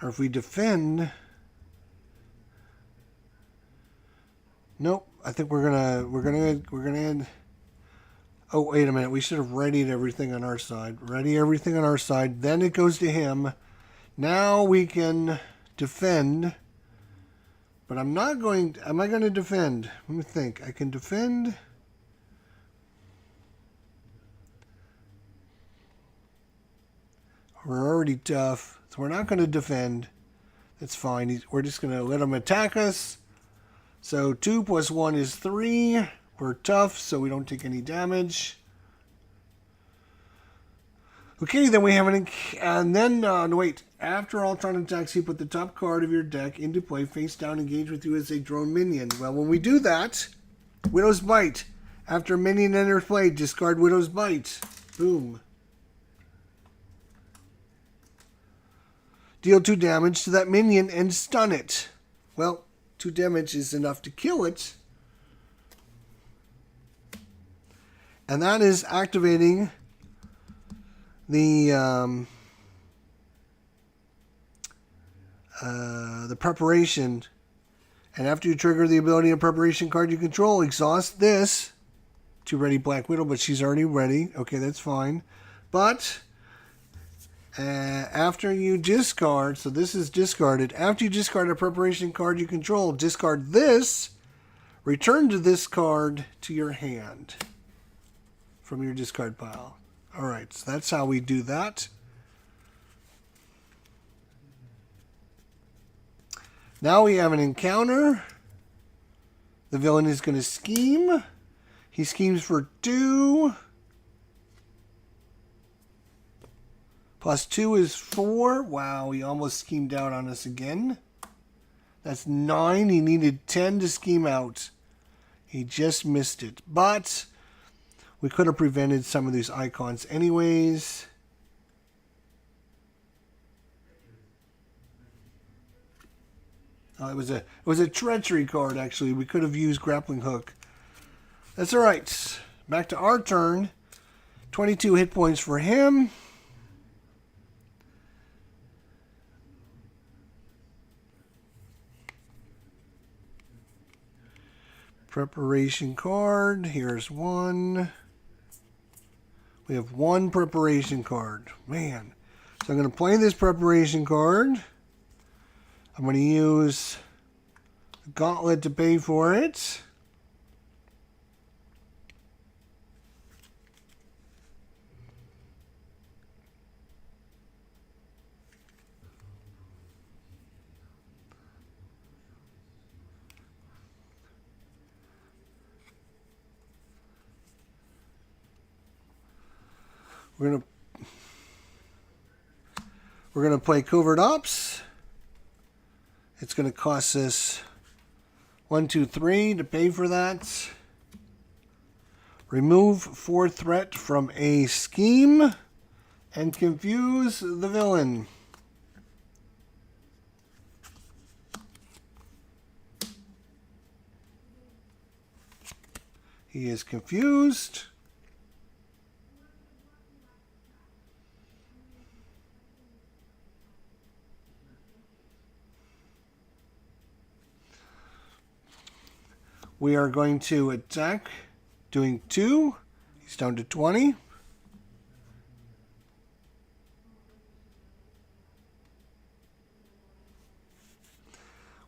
Or if we defend, nope. I think we're gonna. Oh, wait a minute. We should have readied everything on our side. Ready everything on our side. Then it goes to him. Now we can defend. But I'm not going... Am I going to defend? Let me think. I can defend. We're already tough. So we're not going to defend. That's fine. We're just going to let him attack us. So 2 plus 1 is 3. We're tough, so we don't take any damage. Okay, then we have an... And then, no, wait. After Ultron attacks, you put the top card of your deck into play, face down, engage with you as a drone minion. Well, when we do that, Widow's Bite. After a minion enters play, discard Widow's Bite. Boom. Deal 2 damage to that minion and stun it. Well, 2 damage is enough to kill it. And that is activating the preparation. And after you trigger the ability of preparation card you control, exhaust this to ready Black Widow, but she's already ready. Okay, that's fine. But after you discard, so this is discarded. After you discard a preparation card you control, discard this, return to this card to your hand from your discard pile. Alright, so that's how we do that. Now we have an encounter. The villain is going to scheme. He schemes for 2. Plus 2 is 4. Wow, he almost schemed out on us again. That's 9. He needed 10 to scheme out. He just missed it. But we could have prevented some of these icons anyways. It was a treachery card, actually. We could have used grappling hook. That's all right. Back to our turn. 22 hit points for him. Preparation card. Here's 1. We have 1 preparation card. Man. So I'm going to play this preparation card. I'm going to use the gauntlet to pay for it. We're gonna play Covert Ops. It's going to cost us 1, 2, 3 to pay for that. Remove 4 threat from a scheme and confuse the villain. He is confused. We are going to attack doing 2. He's down to 20.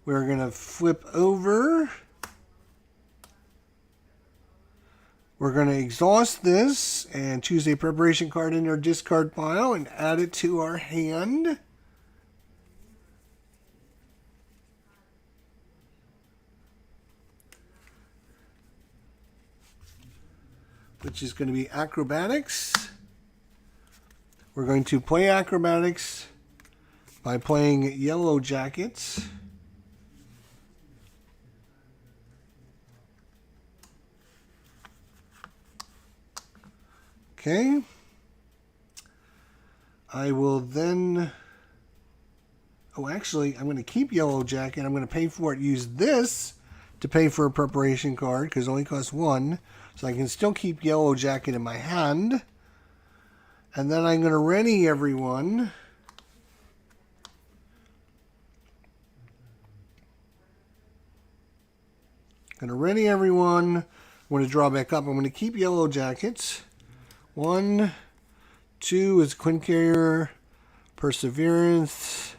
We're going to flip over. We're going to exhaust this and choose a preparation card in our discard pile and add it to our hand. Which is going to be acrobatics. We're going to play acrobatics by playing Yellow Jackets. Okay. I will then... Oh, actually, I'm going to keep Yellow Jacket. I'm going to pay for it. Use this to pay for a preparation card because it only costs 1. So I can still keep Yellow Jacket in my hand. And then I'm going to ready everyone. I'm going to ready everyone. I'm going to draw back up. I'm going to keep Yellow Jackets. 1, 2 is Quinn Carrier, Perseverance,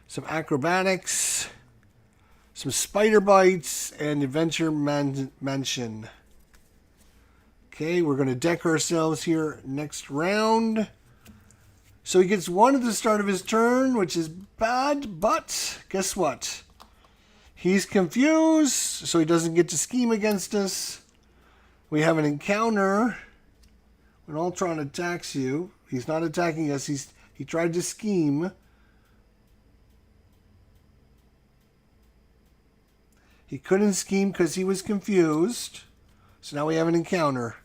some Acrobatics, some Spider Bites, and Adventure Mansion. Okay, we're going to deck ourselves here next round. So he gets 1 at the start of his turn, which is bad, but guess what? He's confused, so he doesn't get to scheme against us. We have an encounter. When Ultron attacks you, he's not attacking us. He tried to scheme. He couldn't scheme because he was confused. So now we have an encounter.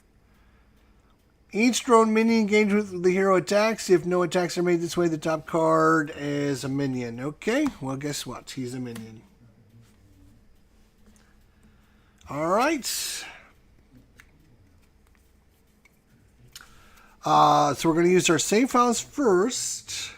Each drone minion engaged with the hero attacks. If no attacks are made this way, the top card is a minion. Okay, well guess what? He's a minion. All right. So we're going to use our save files first.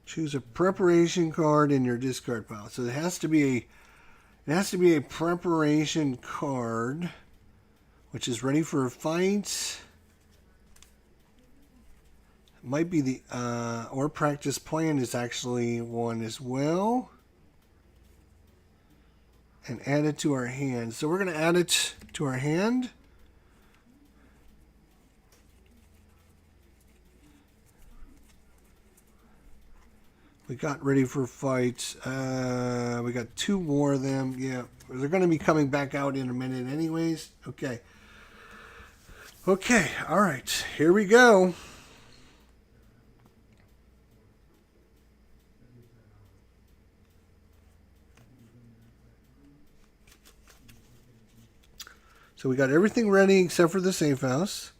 Choose a preparation card in your discard pile. So it has to be a preparation card, which is ready for a fight. Might be the or practice plan is actually one as well. And add it to our hand. So we're going to add it to our hand. We got ready for fight. We got 2 more of them. Yeah, they're going to be coming back out in a minute anyways. Okay. Okay, all right. Here we go. So we got everything ready except for the safe house.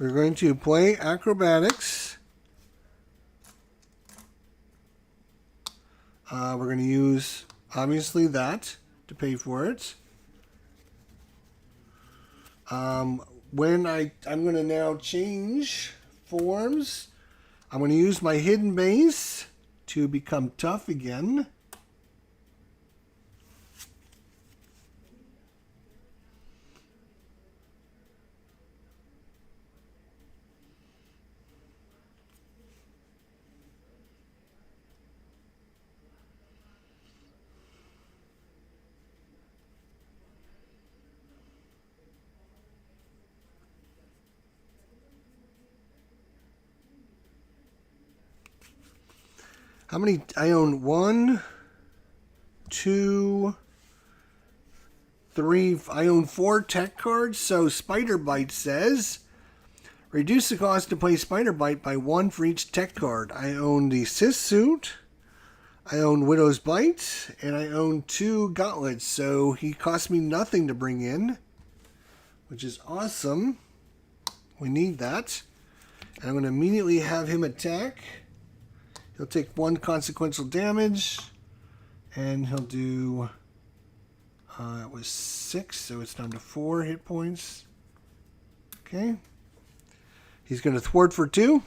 We're going to play acrobatics. We're going to use, obviously, that to pay for it. I'm going to now change forms. I'm going to use my hidden base to become tough again. How many? I own 1, 2, 3. I own 4 tech cards. So Spider Bite says, reduce the cost to play Spider Bite by 1 for each tech card. I own the Sith Suit. I own Widow's Bite. And I own 2 gauntlets. So he cost me nothing to bring in, which is awesome. We need that. And I'm going to immediately have him attack. He'll take 1 consequential damage, and he'll do It was 6, so it's down to 4 hit points. Okay. He's going to thwart for 2.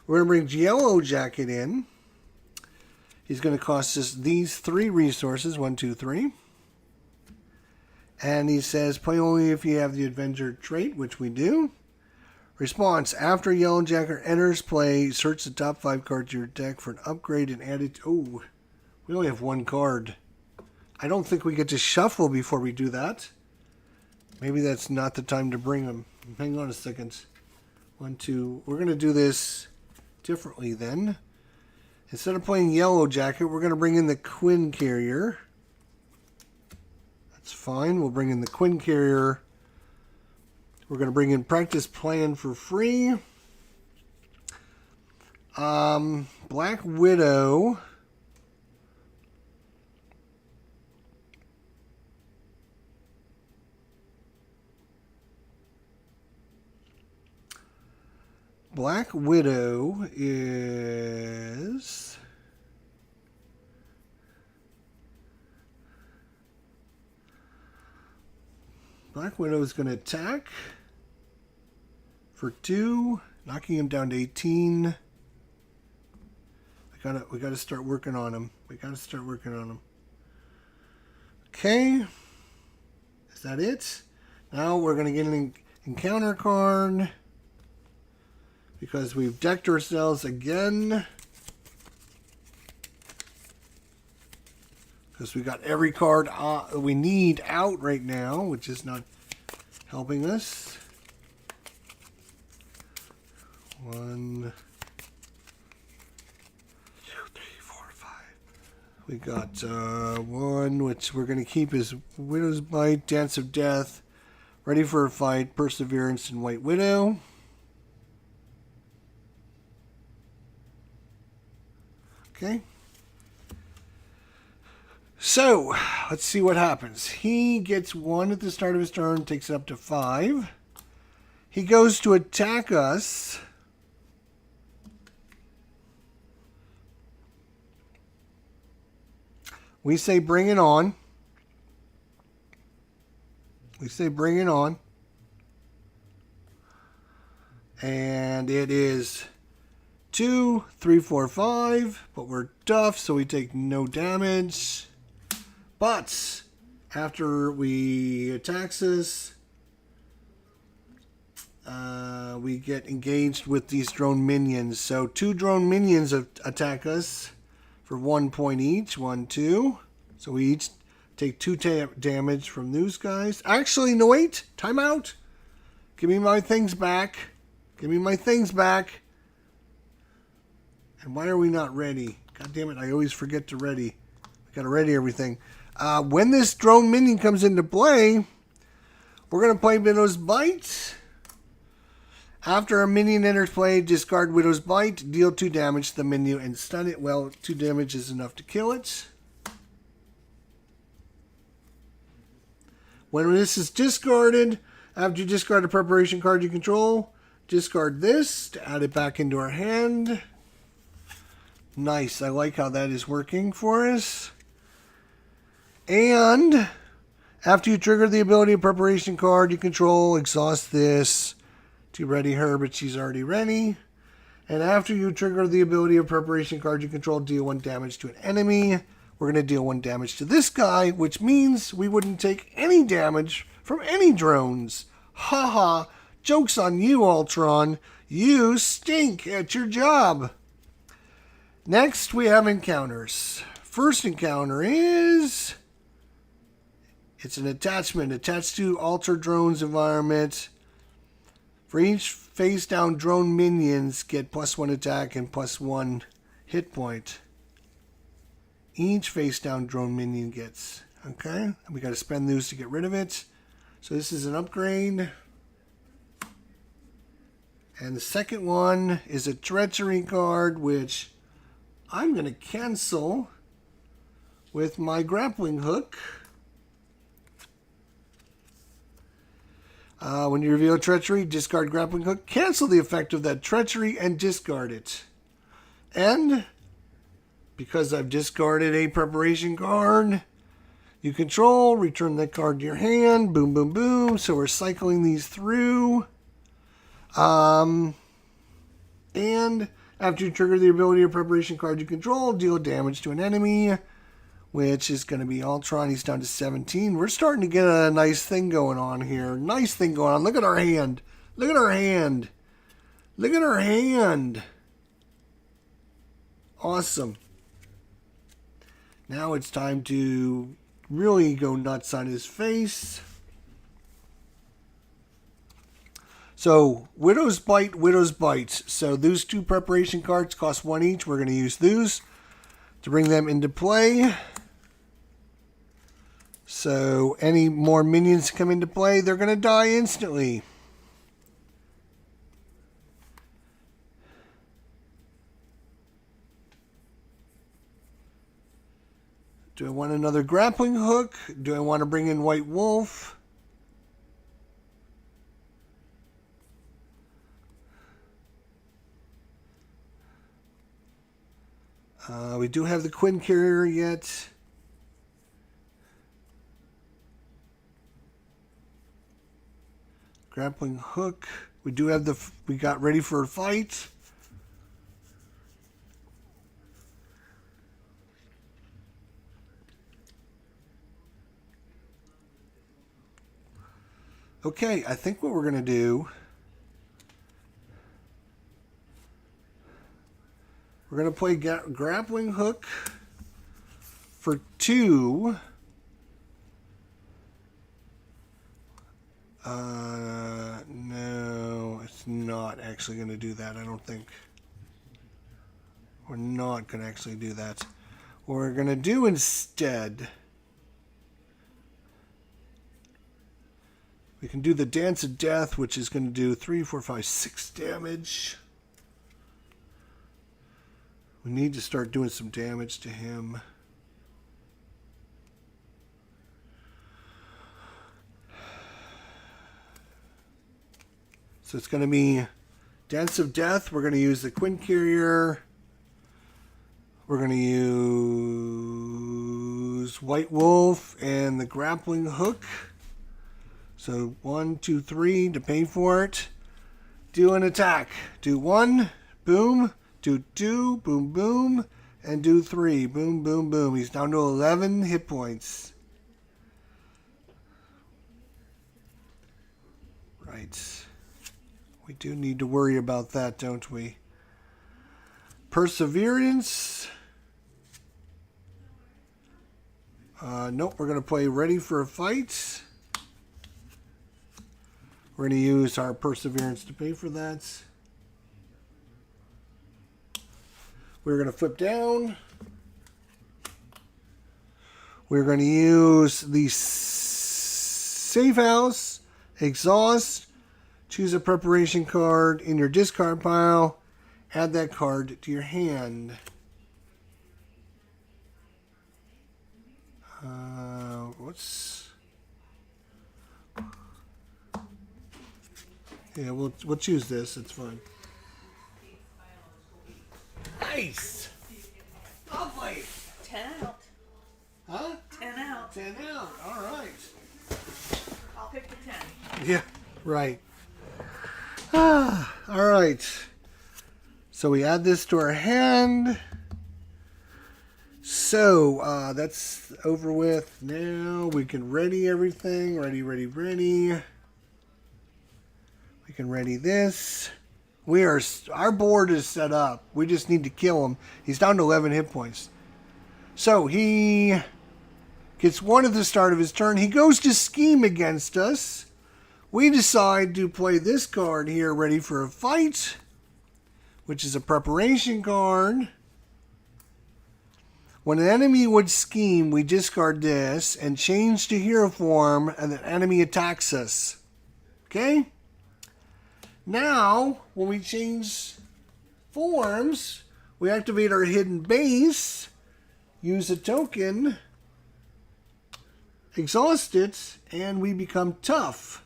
We're going to bring Yellow Jacket in. He's going to cost us these 3 resources. 1, 2, 3. And he says, play only if you have the Avenger trait, which we do. Response, after Yellow Jacket enters play, search the top 5 cards of your deck for an upgrade and add it. Oh, we only have 1 card. I don't think we get to shuffle before we do that. Maybe that's not the time to bring him. Hang on a second. 1, 2. We're going to do this differently then. Instead of playing Yellow Jacket, we're going to bring in the Quinn Carrier. That's fine. We'll bring in the Quinn Carrier. We're going to bring in Practice Plan for free. Black Widow. Black Widow is... Black Widow is going to attack for 2, knocking him down to 18. We gotta start working on him. Okay. Is that it? Now we're going to get an encounter card. Because we've decked ourselves again. Because we got every card we need out right now, which is not helping us. 1, 2, 3, 4, 5. We got 1, which we're going to keep as Widow's Bite, Dance of Death, Ready for a Fight, Perseverance, and White Widow. Okay. So, let's see what happens. He gets 1 at the start of his turn, takes it up to 5. He goes to attack us. We say bring it on. And it is 2, 3, 4, 5, but we're tough, so we take no damage. But after we attacks us, we get engaged with these drone minions. So 2 drone minions attack us for 1 point each. 1, 2. So we each take 2 damage from those guys. Actually, no, wait. Time out. Give me my things back. And why are we not ready? God damn it, I always forget to ready. I gotta ready everything. When this drone minion comes into play, we're gonna play Widow's Bite. After a minion enters play, discard Widow's Bite, deal 2 damage to the minion and stun it. Well, 2 damage is enough to kill it. When this is discarded, after you discard a preparation card you control, discard this to add it back into our hand. Nice. I like how that is working for us. And after you trigger the ability of preparation card you control, exhaust this to ready her, but she's already ready. And after you trigger the ability of preparation card you control, deal 1 damage to an enemy. We're going to deal 1 damage to this guy, which means we wouldn't take any damage from any drones. Haha. Joke's on you, Ultron. You stink at your job. Next, we have encounters. First encounter is... It's an attachment attached to Alter Drone's environment. For each face-down drone minions, get +1 attack and +1 hit point. Each face-down drone minion gets. Okay? And we got to spend those to get rid of it. So this is an upgrade. And the second one is a treachery card, which I'm going to cancel with my grappling hook. When you reveal treachery, discard grappling hook, cancel the effect of that treachery, and discard it. And because I've discarded a preparation card you control, return that card to your hand. Boom, boom, boom. So we're cycling these through. And after you trigger the ability of preparation card you control, deal damage to an enemy, which is going to be Ultron. He's down to 17. We're starting to get a nice thing going on here. Nice thing going on. Look at our hand. Look at our hand. Look at our hand. Awesome. Now it's time to really go nuts on his face. So, Widow's Bite, Widow's Bite. So those two preparation cards cost 1 each. We're going to use those to bring them into play. So any more minions come into play, they're going to die instantly. Do I want another grappling hook? Do I want to bring in White Wolf? We do have the Quinn Carrier yet. Grappling hook. We do have we got ready for a fight. Okay, I think what we're going to do, we're going to play grappling hook for 2. No, it's not actually going to do that, I don't think. We're not going to actually do that. What we're going to do instead, we can do the Dance of Death, which is going to do 3, 4, 5, 6 damage. We need to start doing some damage to him. So it's going to be Dance of Death. We're going to use the Quinn Carrier. We're going to use White Wolf and the grappling hook. So 1, 2, 3 to pay for it. Do an attack. Do 1, boom. Do 2, boom, boom. And do 3, boom, boom, boom. He's down to 11 hit points. Right. We do need to worry about that, don't we? Perseverance. Nope, we're going to play Ready for a Fight. We're going to use our Perseverance to pay for that. We're going to flip down. We're going to use the Safe House, Exhaust. Choose a preparation card in your discard pile. Add that card to your hand. Yeah, we'll choose this. It's fine. Nice. Lovely. 10 out. Huh? 10 out. 10 out. All right. I'll pick the 10. Yeah. Right. All right. So we add this to our hand. So that's over with. Now we can ready everything. Ready. We can ready this. Our board is set up. We just need to kill him. He's down to 11 hit points. So he gets 1 at the start of his turn. He goes to scheme against us. We decide to play this card here, Ready for a Fight, which is a preparation card. When an enemy would scheme, we discard this and change to hero form, and the enemy attacks us. Okay? Now, when we change forms, we activate our hidden base, use a token, exhaust it, and we become tough.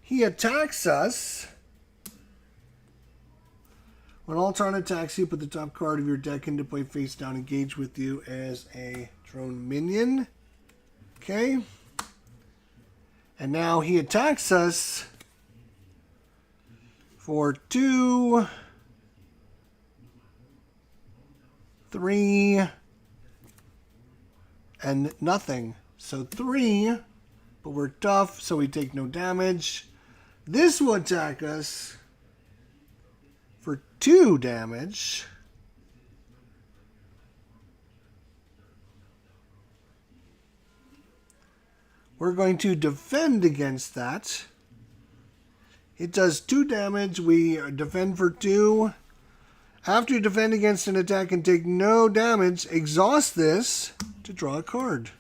He attacks us. When Ultron attacks you, put the top card of your deck into play face down, engage with you as a drone minion. Okay. And now he attacks us for 2, 3, and nothing. So 3, but we're tough, so we take no damage. This will attack us for 2 damage. We're going to defend against that. It does 2 damage. We defend for 2. After you defend against an attack and take no damage, exhaust this to draw a card.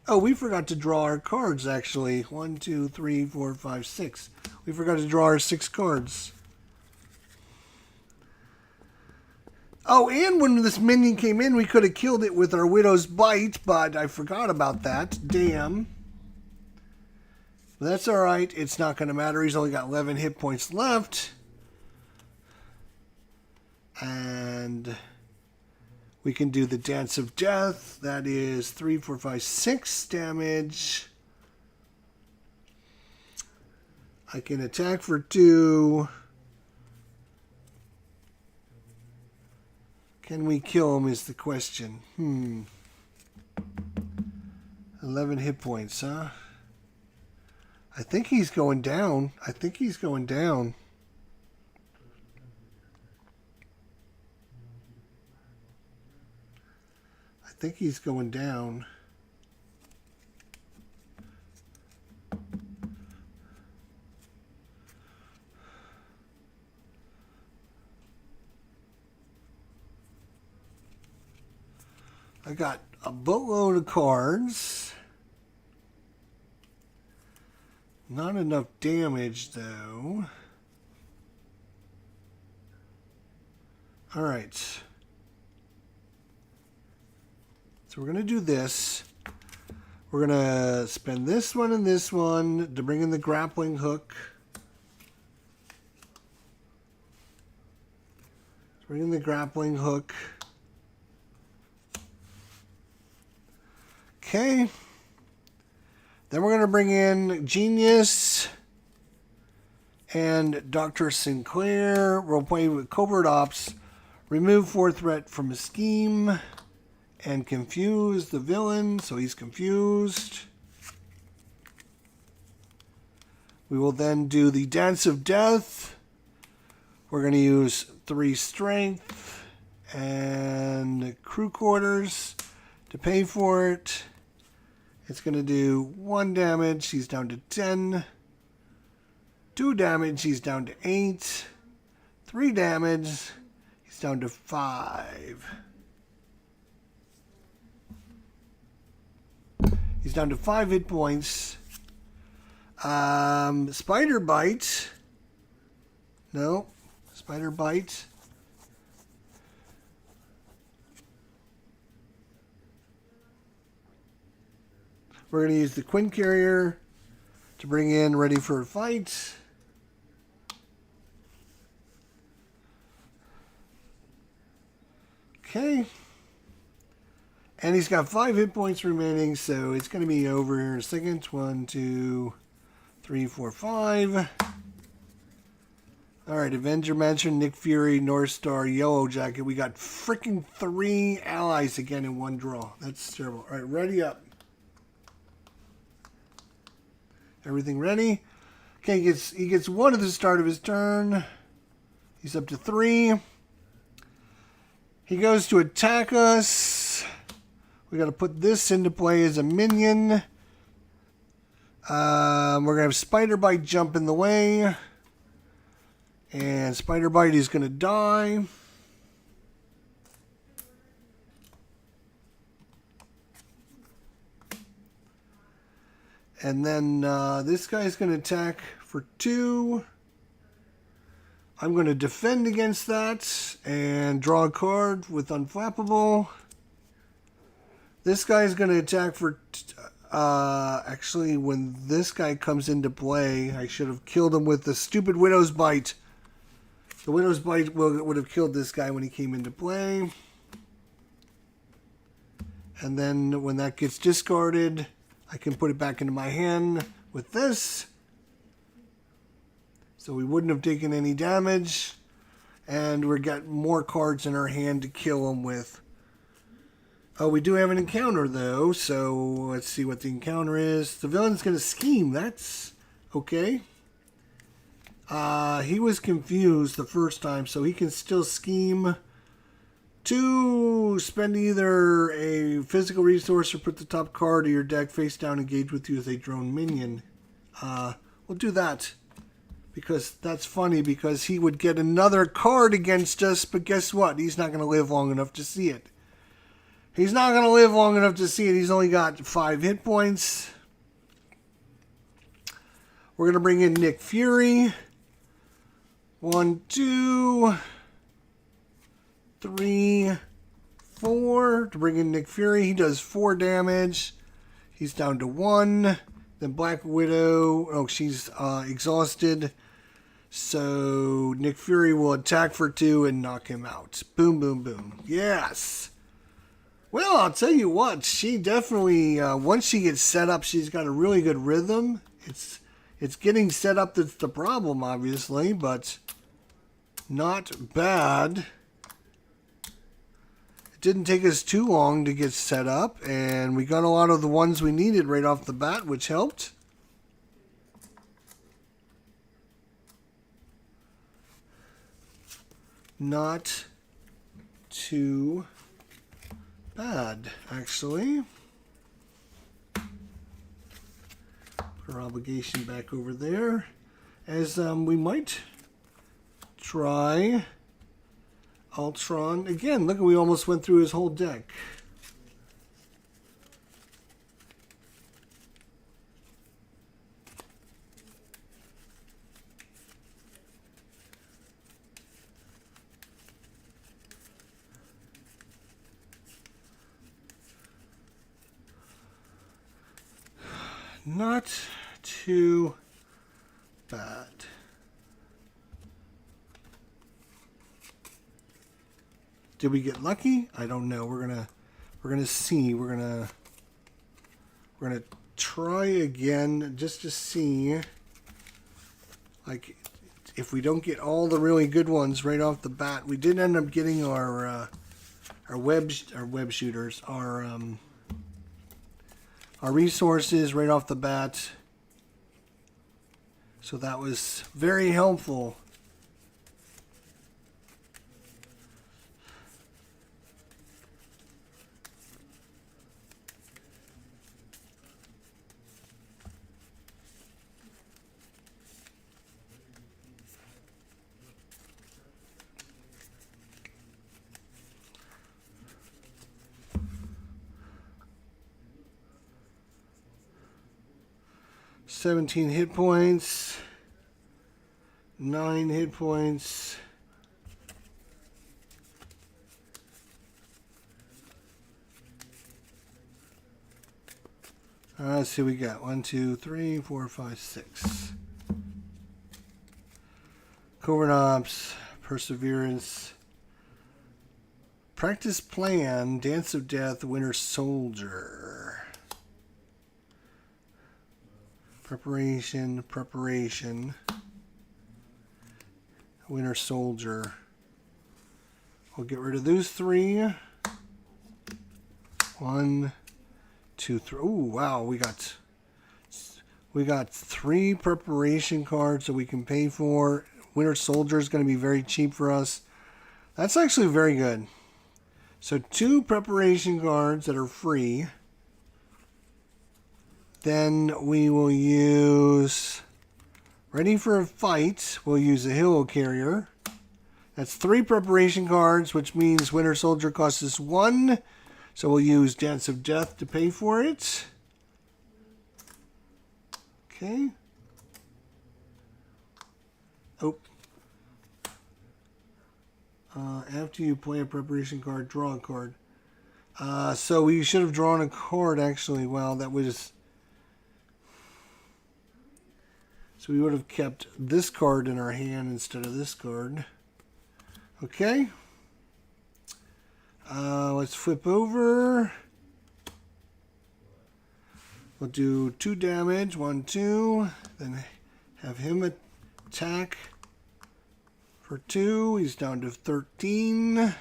Oh, we forgot to draw our cards, actually. 1, 2, 3, 4, 5, 6. We forgot to draw our 6 cards. Oh, and when this minion came in, we could have killed it with our Widow's Bite, but I forgot about that. Damn. That's alright. It's not going to matter. He's only got 11 hit points left. And we can do the Dance of Death. That is 3, 4, 5, 6 damage. I can attack for 2. Can we kill him is the question. 11 hit points, huh? I think he's going down. I think he's going down. I think he's going down. I got a boatload of cards. Not enough damage, though. All right. So we're going to do this. We're going to spend this one and this one to bring in the grappling hook. Bring in the grappling hook. Okay. Then we're going to bring in Genius and Dr. Sinclair. We'll play with Covert Ops. Remove 4 threat from a scheme. And confuse the villain, so he's confused. We will then do the Dance of Death. We're going to use 3 strength and crew quarters to pay for it. It's going to do 1 damage. He's down to 10. 2 damage. He's down to 8. 3 damage. He's down to 5. He's down to 5 hit points. Spider Bite. No. Spider Bite. We're going to use the Quinn Carrier to bring in ready for a fight. Okay. And he's got 5 hit points remaining, so it's going to be over here in a second. 1, 2, 3, 4, 5. All right, Avenger Mansion, Nick Fury, North Star, Yellow Jacket. We got freaking 3 allies again in one draw. That's terrible. All right, ready up. Everything ready? Okay, he gets 1 at the start of his turn. He's up to 3. He goes to attack us. We got to put this into play as a minion. We're going to have Spider Bite jump in the way. And Spider Bite is going to die. And then this guy's going to attack for 2. I'm going to defend against that and draw a card with Unflappable. This guy is going to attack for... actually, when this guy comes into play, I should have killed him with the stupid Widow's Bite. The Widow's Bite would have killed this guy when he came into play. And then when that gets discarded, I can put it back into my hand with this. So we wouldn't have taken any damage. And we've got more cards in our hand to kill him with. Oh, we do have an encounter, though. So let's see what the encounter is. The villain's going to scheme. That's okay. He was confused the first time, so he can still scheme to spend either a physical resource or put the top card of your deck face down, engage with you as a drone minion. We'll do that. Because that's funny, because he would get another card against us, but guess what? He's not going to live long enough to see it. He's not going to live long enough to see it. He's only got 5 hit points. We're going to bring in Nick Fury. 1, 2, 3, 4. To bring in Nick Fury. He does 4 damage. He's down to 1. Then Black Widow. Oh, she's exhausted. So Nick Fury will attack for 2 and knock him out. Boom, boom, boom. Yes. Well, I'll tell you what. She definitely, once she gets set up, she's got a really good rhythm. It's getting set up that's the problem, obviously, but not bad. It didn't take us too long to get set up, and we got a lot of the ones we needed right off the bat, which helped. Not too bad, actually. Put our obligation back over there. As we might try Ultron. Again, look, we almost went through his whole deck. Not too bad. Did we get lucky? I don't know. We're gonna see. We're gonna try again just to see, like, if we don't get all the really good ones right off the bat. We did end up getting our web shooters, our resources right off the bat. So that was very helpful. $17 hit points, 9 hit points. Let's see what we got. 1, 2, 3, 4, 5, 6. Covert Ops, Perseverance, Practice Plan, Dance of Death, Winter Soldier. Preparation, Winter Soldier. We'll get rid of those 3. 1, 2, 3. Oh, wow, we got 3 preparation cards that we can pay for. Winter Soldier is going to be very cheap for us. That's actually very good. So 2 preparation cards that are free. Then we will use Ready for a Fight. We'll use a Halo Carrier. That's 3 preparation cards, which means Winter Soldier costs us 1. So we'll use Dance of Death to pay for it. Okay. Oh. After you play a preparation card, draw a card. So we should have drawn a card, actually. Wow, that was... So we would have kept this card in our hand instead of this card. Okay. Let's flip over. We'll do 2 damage. 1, 2. Then have him attack for 2. He's down to 13. Then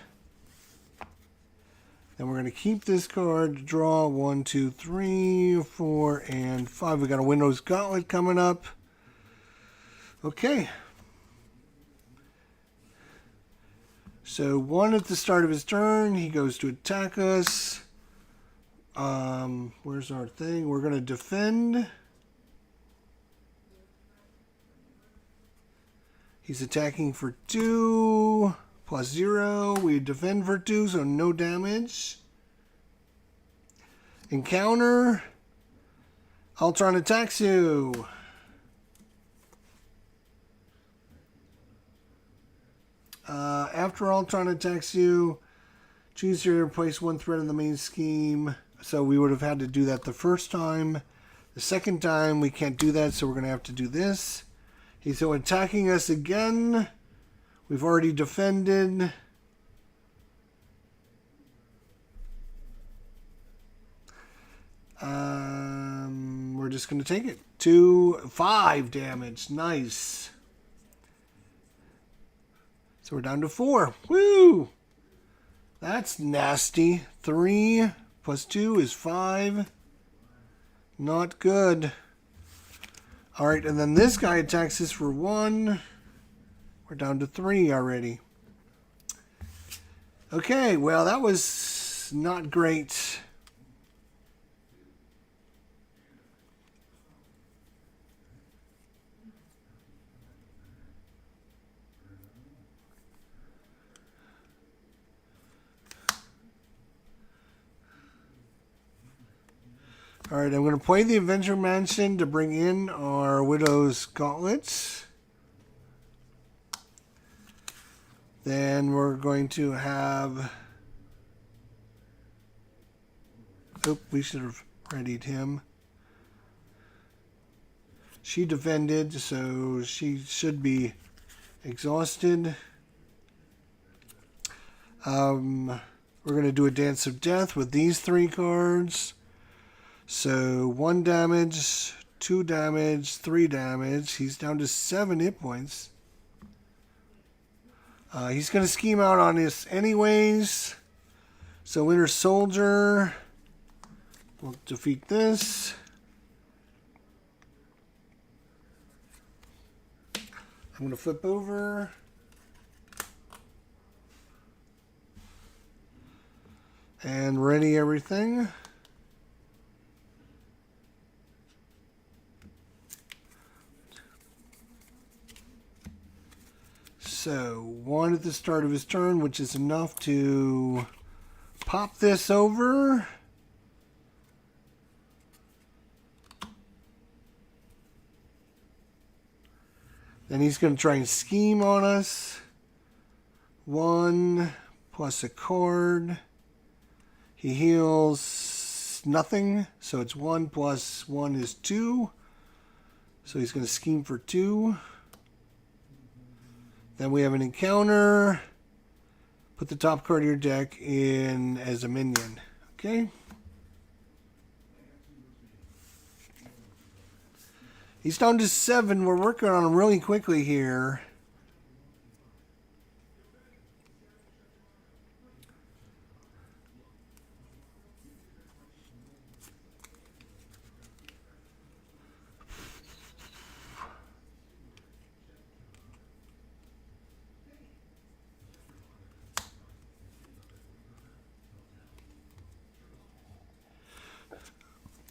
we're going to keep this card to draw 1, 2, 3, 4, and 5. We got a Widow's Gauntlet coming up. Okay. So 1 at the start of his turn, he goes to attack us. Where's our thing? We're going to defend. He's attacking for 2 plus 0. We defend for 2, so no damage. Encounter. Ultron attacks you. After Ultron attacks you, choose to replace 1 threat in the main scheme. So we would have had to do that the first time. The second time, we can't do that, so we're going to have to do this. He's so attacking us again. We've already defended. We're just going to take it. 5 damage. Nice. So we're down to 4. Woo! That's nasty. 3 plus 2 is 5. Not good. Alright, and then this guy attacks us for 1. We're down to 3 already. Okay, well, that was not great. Alright, I'm going to play the Avenger Mansion to bring in our Widow's Gauntlets. Then we're going to have... Oh, we should have readied him. She defended, so she should be exhausted. We're going to do a Dance of Death with these 3 cards. So 1 damage, 2 damage, 3 damage. He's down to 7 hit points. He's going to scheme out on this anyways. So Winter Soldier will defeat this. I'm going to flip over. And ready everything. So 1 at the start of his turn, which is enough to pop this over. Then he's going to try and scheme on us. 1 plus a card. He heals nothing, so it's 1 plus 1 is 2. So he's going to scheme for 2. Then we have an encounter. Put the top card of your deck in as a minion. Okay. He's down to 7. We're working on him really quickly here.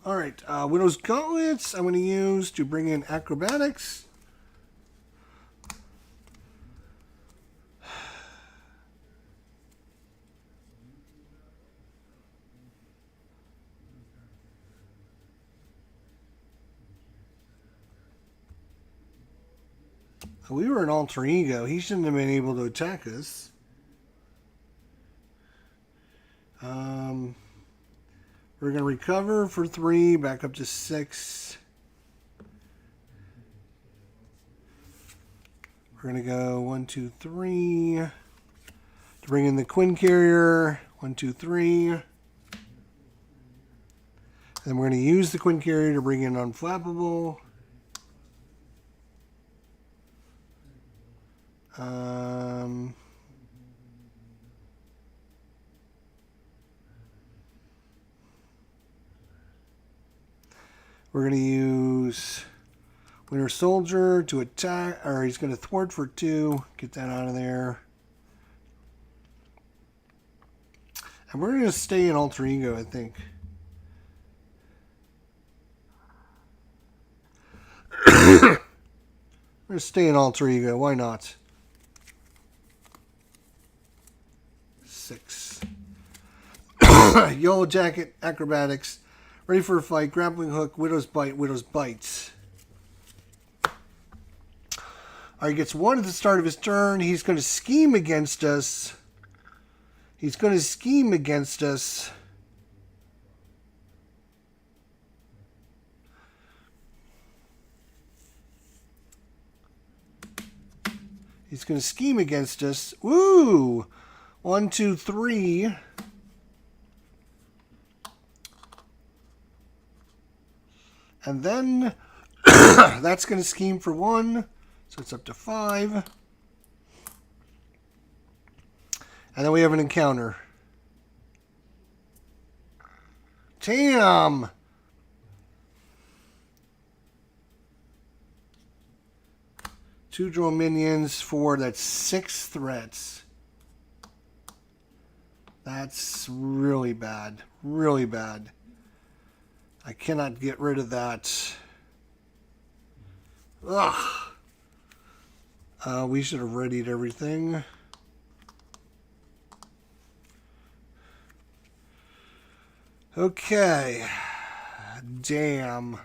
All right, Widow's Gauntlets I'm going to use to bring in acrobatics. We were an alter ego. He shouldn't have been able to attack us. We're going to recover for 3, back up to 6. We're going to go 1, 2, 3. To bring in the Quinn Carrier. 1, 2, 3. And then we're going to use the Quinn Carrier to bring in Unflappable. We're going to use Winter Soldier to attack, or he's going to thwart for 2. Get that out of there. And we're going to stay in Alter Ego, I think. We're going to stay in Alter Ego. Why not? 6. Yellow Jacket, Acrobatics. Ready for a fight. Grappling Hook, Widow's Bite, Widow's Bites. Alright, he gets 1 at the start of his turn. He's going to scheme against us. He's going to scheme against us. He's going to scheme against us. Woo! 1, 2, 3. And then that's going to scheme for 1. So it's up to 5. And then we have an encounter. Damn! Two draw minions for that's 6 threats. That's really bad. Really bad. I cannot get rid of that. Ugh. We should have readied everything. Okay. Damn.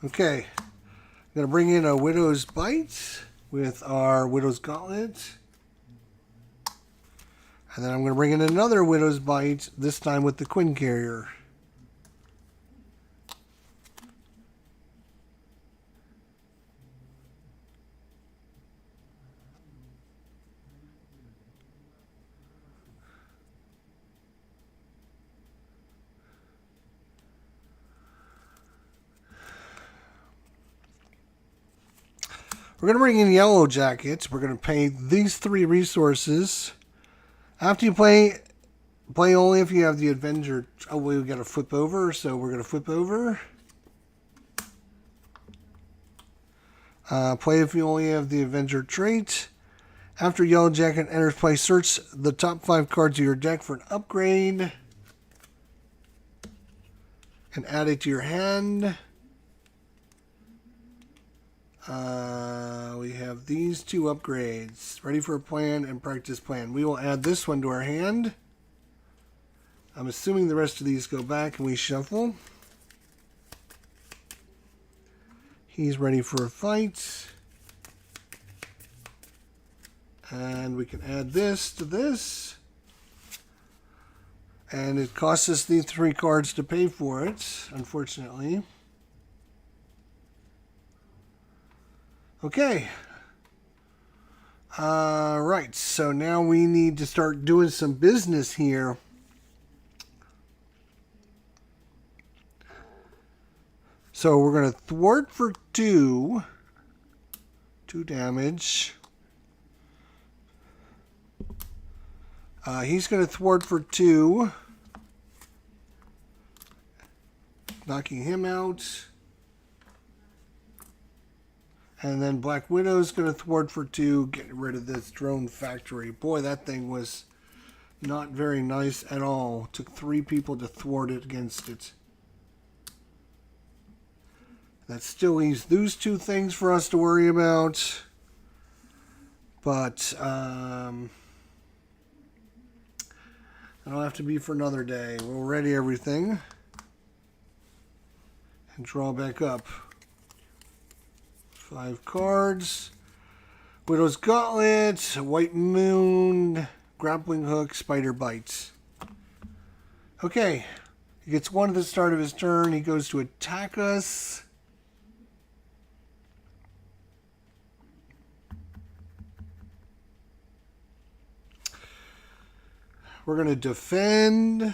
Okay. I'm going to bring in a Widow's Bite with our Widow's Gauntlet. And then I'm going to bring in another Widow's Bite, this time with the Quinn Carrier. We're going to bring in Yellow Jackets. We're going to pay these 3 resources. After you play only if you have the Avenger. Oh, we got to flip over, so we're going to flip over. Play if you only have the Avenger trait. After Yellow Jacket enters play, search the top 5 cards of your deck for an upgrade. And add it to your hand. We have these 2 upgrades. Ready for a plan and practice plan. We will add this one to our hand. I'm assuming the rest of these go back and we shuffle. He's ready for a fight. And we can add this to this. And it costs us these 3 cards to pay for it, unfortunately. Okay. Right, so now we need to start doing some business here. So we're going to thwart for 2. 2 damage. He's going to thwart for 2. Knocking him out. And then Black Widow's going to thwart for 2, getting rid of this drone factory. Boy, that thing was not very nice at all. Took 3 people to thwart it against it. That still leaves those 2 things for us to worry about. But that'll have to be for another day. We'll ready everything. And draw back up. 5 cards. Widow's Gauntlet, White Moon, Grappling Hook, Spider Bites. Okay. He gets 1 at the start of his turn. He goes to attack us. We're going to defend.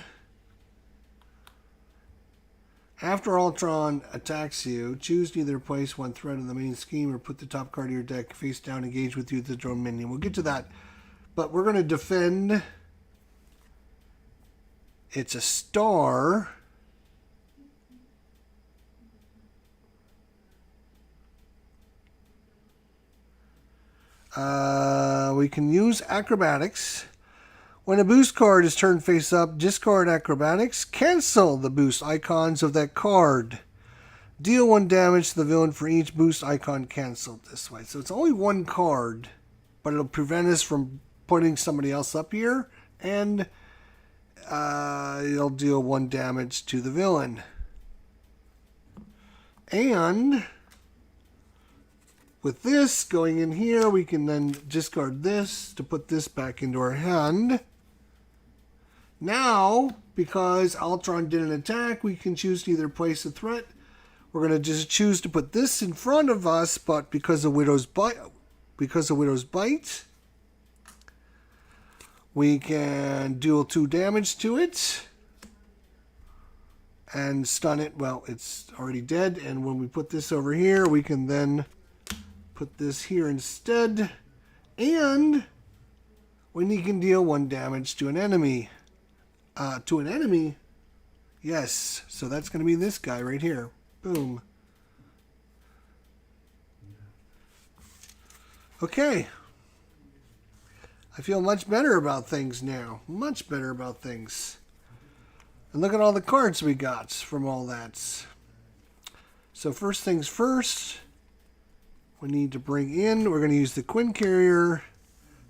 After Ultron attacks you, choose to either place 1 threat in the main scheme or put the top card of your deck face down, engage with you, the drone minion. We'll get to that. But we're going to defend. It's a star. We can use acrobatics. When a boost card is turned face up, discard acrobatics. Cancel the boost icons of that card. Deal 1 damage to the villain for each boost icon canceled this way. So it's only 1 card, but it'll prevent us from putting somebody else up here. And it'll deal 1 damage to the villain. And with this going in here, we can then discard this to put this back into our hand. Now, because Ultron did an attack, we can choose to either place a threat. We're going to just choose to put this in front of us, but because of Widow's Bite, we can deal 2 damage to it and stun it. Well, it's already dead, and when we put this over here, we can then put this here instead, and when you can deal 1 damage to an enemy. Yes, so that's going to be this guy right here. Boom. Okay. I feel much better about things now. Much better about things. And look at all the cards we got from all that. So first things first, we need to bring in, we're going to use the Quinn Carrier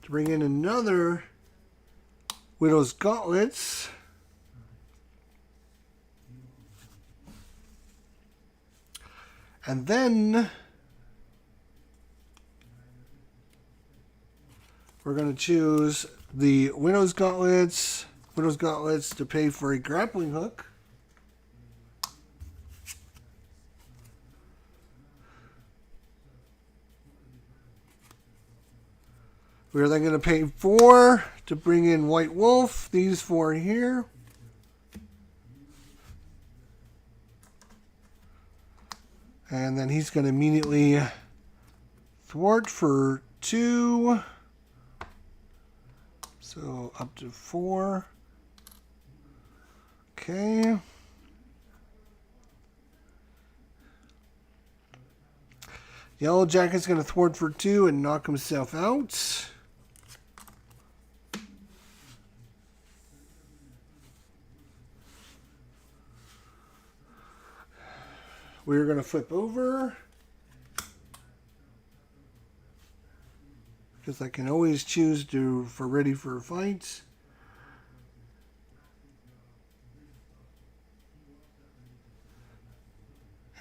to bring in another Widow's Gauntlets. And then we're going to choose the Widow's Gauntlets to pay for a grappling hook. We're then going to pay 4 to bring in White Wolf, these 4 here. And then he's going to immediately thwart for 2. So up to 4. Okay. Yellow Jacket's going to thwart for 2 and knock himself out. We're going to flip over, because I can always choose for ready for a fight.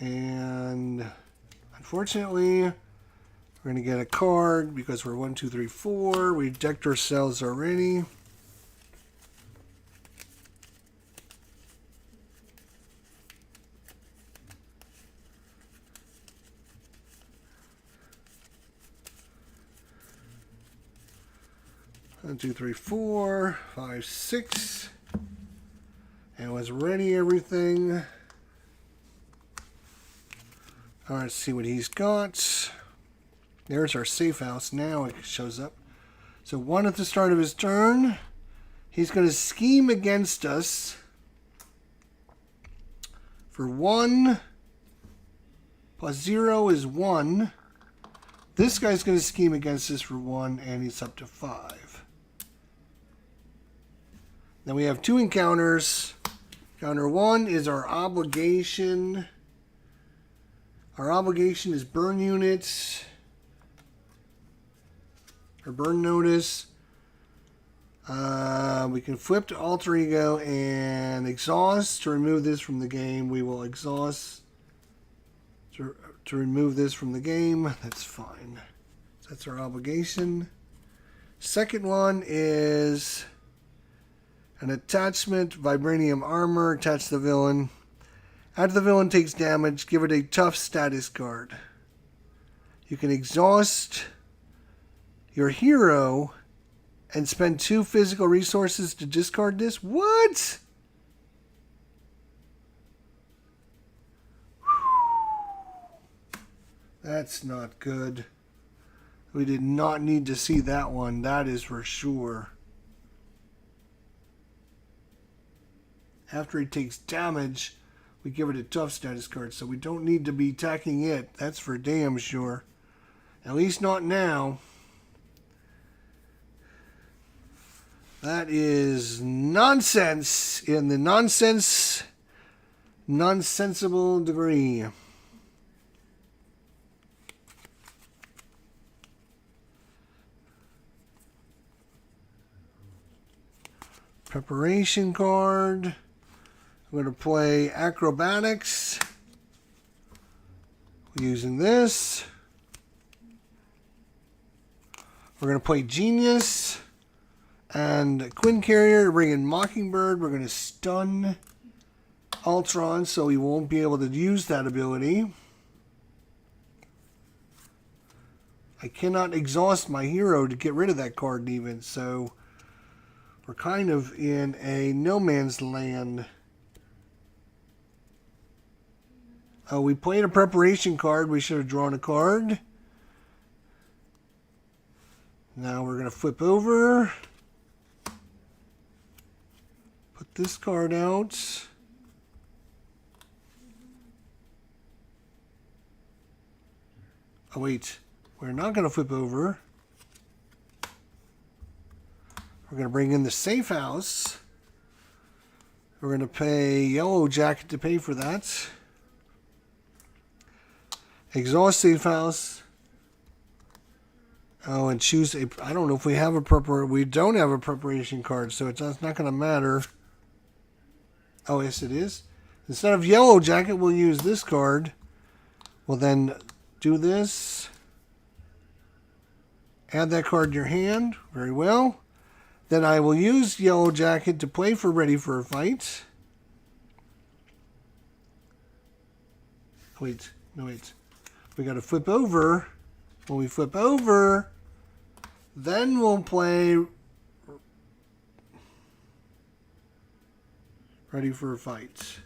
And unfortunately, we're going to get a card because we're 1, 2, 3, 4. We decked ourselves already. One, 2, 3, 4, 5, 6. And was ready everything. All right, let's see what he's got. There's our safe house. Now it shows up. So 1 at the start of his turn. He's going to scheme against us for 1 plus 0 is 1. This guy's going to scheme against us for 1, and he's up to 5. Then we have 2 encounters. Encounter 1 is our obligation. Our obligation is burn units. Or burn notice. We can flip to alter ego and exhaust. To remove this from the game, we will exhaust to remove this from the game. That's fine. That's our obligation. Second one is an attachment, vibranium armor, attached to the villain. After the villain takes damage, give it a tough status card. You can exhaust your hero and spend 2 physical resources to discard this. What? That's not good. We did not need to see that one. That is for sure. After he takes damage, we give it a tough status card, so we don't need to be attacking it. That's for damn sure. At least not now. That is nonsense in the nonsensible degree. Preparation card. I'm going to play acrobatics using this. We're going to play genius and Quinn Carrier to bring in Mockingbird. We're going to stun Ultron so he won't be able to use that ability. I cannot exhaust my hero to get rid of that card even, so we're kind of in a no man's land. Oh, we played a preparation card. We should have drawn a card. Now we're going to flip over. Put this card out. Oh, wait. We're not going to flip over. We're going to bring in the safe house. We're going to pay Yellow Jacket to pay for that. Exhaust safe house. Oh, and choose a... I don't know if we have a preparation... We don't have a preparation card, so it's not going to matter. Oh, yes, it is. Instead of Yellow Jacket, we'll use this card. We'll then do this. Add that card in your hand. Very well. Then I will use Yellow Jacket to play for Ready for a Fight. Wait. No, wait. We got to flip over. When we flip over, then we'll play Ready for a Fight.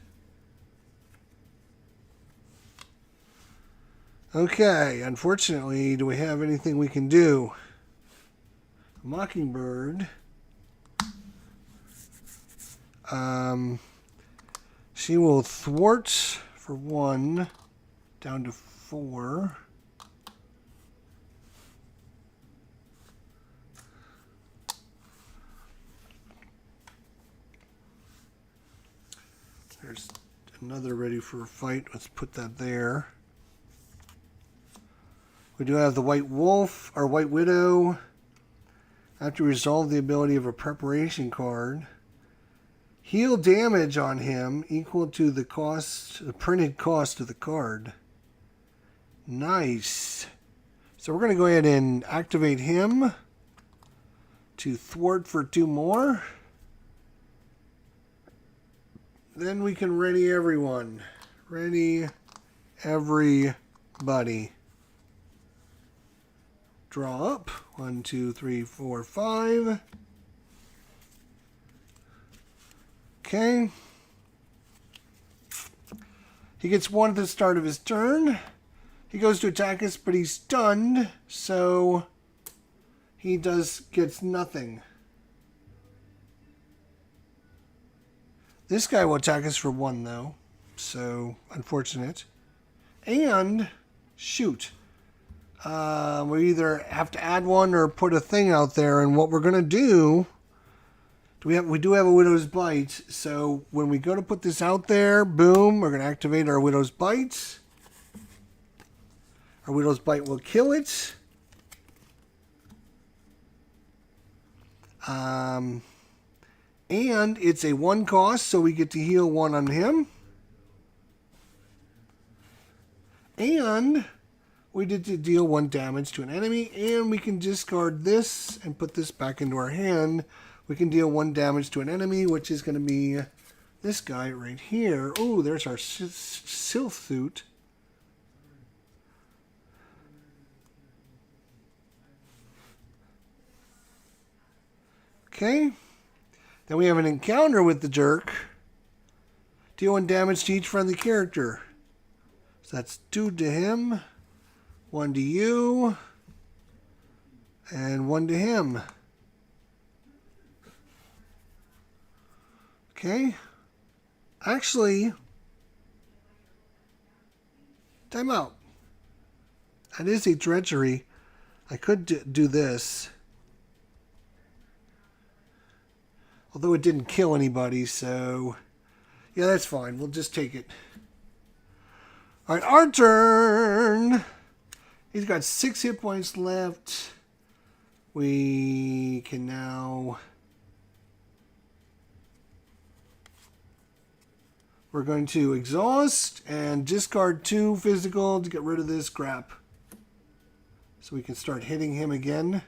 Okay, unfortunately, do we have anything we can do? Mockingbird. She will thwart for 1, down to 4. There's another Ready for a Fight. Let's put that there. We do have the White Wolf, or White Widow. After we resolve the ability of a preparation card, heal damage on him equal to the cost, the printed cost of the card. Nice. So we're going to go ahead and activate him to thwart for 2 more. Then we can ready everyone. Ready everybody. Draw up. 1, 2, 3, 4, 5. Okay. He gets 1 at the start of his turn. He goes to attack us, but he's stunned, so he gets nothing. This guy will attack us for 1, though, so unfortunate. And shoot. We either have to add 1 or put a thing out there, and what we're going to do, we do have a Widow's Bite, so when we go to put this out there, boom, we're going to activate our Widow's Bite. Our Widow's Bite will kill it. And it's a 1 cost, so we get to heal 1 on him. And we did to deal 1 damage to an enemy, and we can discard this and put this back into our hand. We can deal 1 damage to an enemy, which is going to be this guy right here. Oh, there's our Sylph suit. Okay. Then we have an encounter with the jerk. Deal 1 damage to each friendly character. So that's 2 to him, 1 to you, and 1 to him. Okay. Actually, time out. That is a treachery. I could do this. Although it didn't kill anybody, so yeah, that's fine. We'll just take it. All right, our turn. He's got 6 hit points left. We can now... We're going to exhaust and discard 2 physical to get rid of this crap. So we can start hitting him again.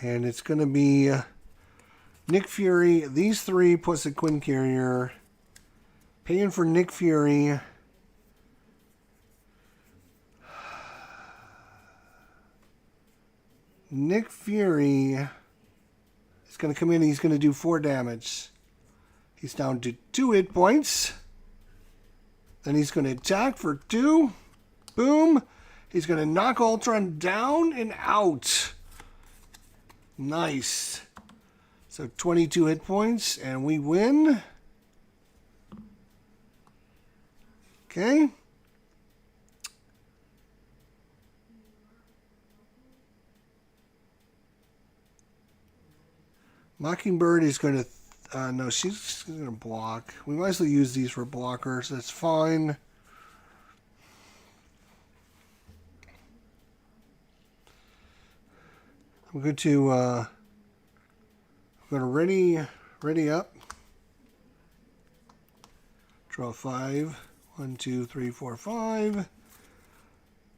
And it's going to be Nick Fury, these 3 plus a Quinn Carrier. Paying for Nick Fury. Nick Fury is going to come in and he's going to do 4 damage. He's down to 2 hit points. Then he's going to attack for 2. Boom. He's going to knock Ultron down and out. Nice. So 22 hit points and we win. Okay. Mockingbird is going to... no, she's going to block. We might as well use these for blockers. That's fine. I'm going to... ready up. Draw 5. 1, 2, 3, 4, 5.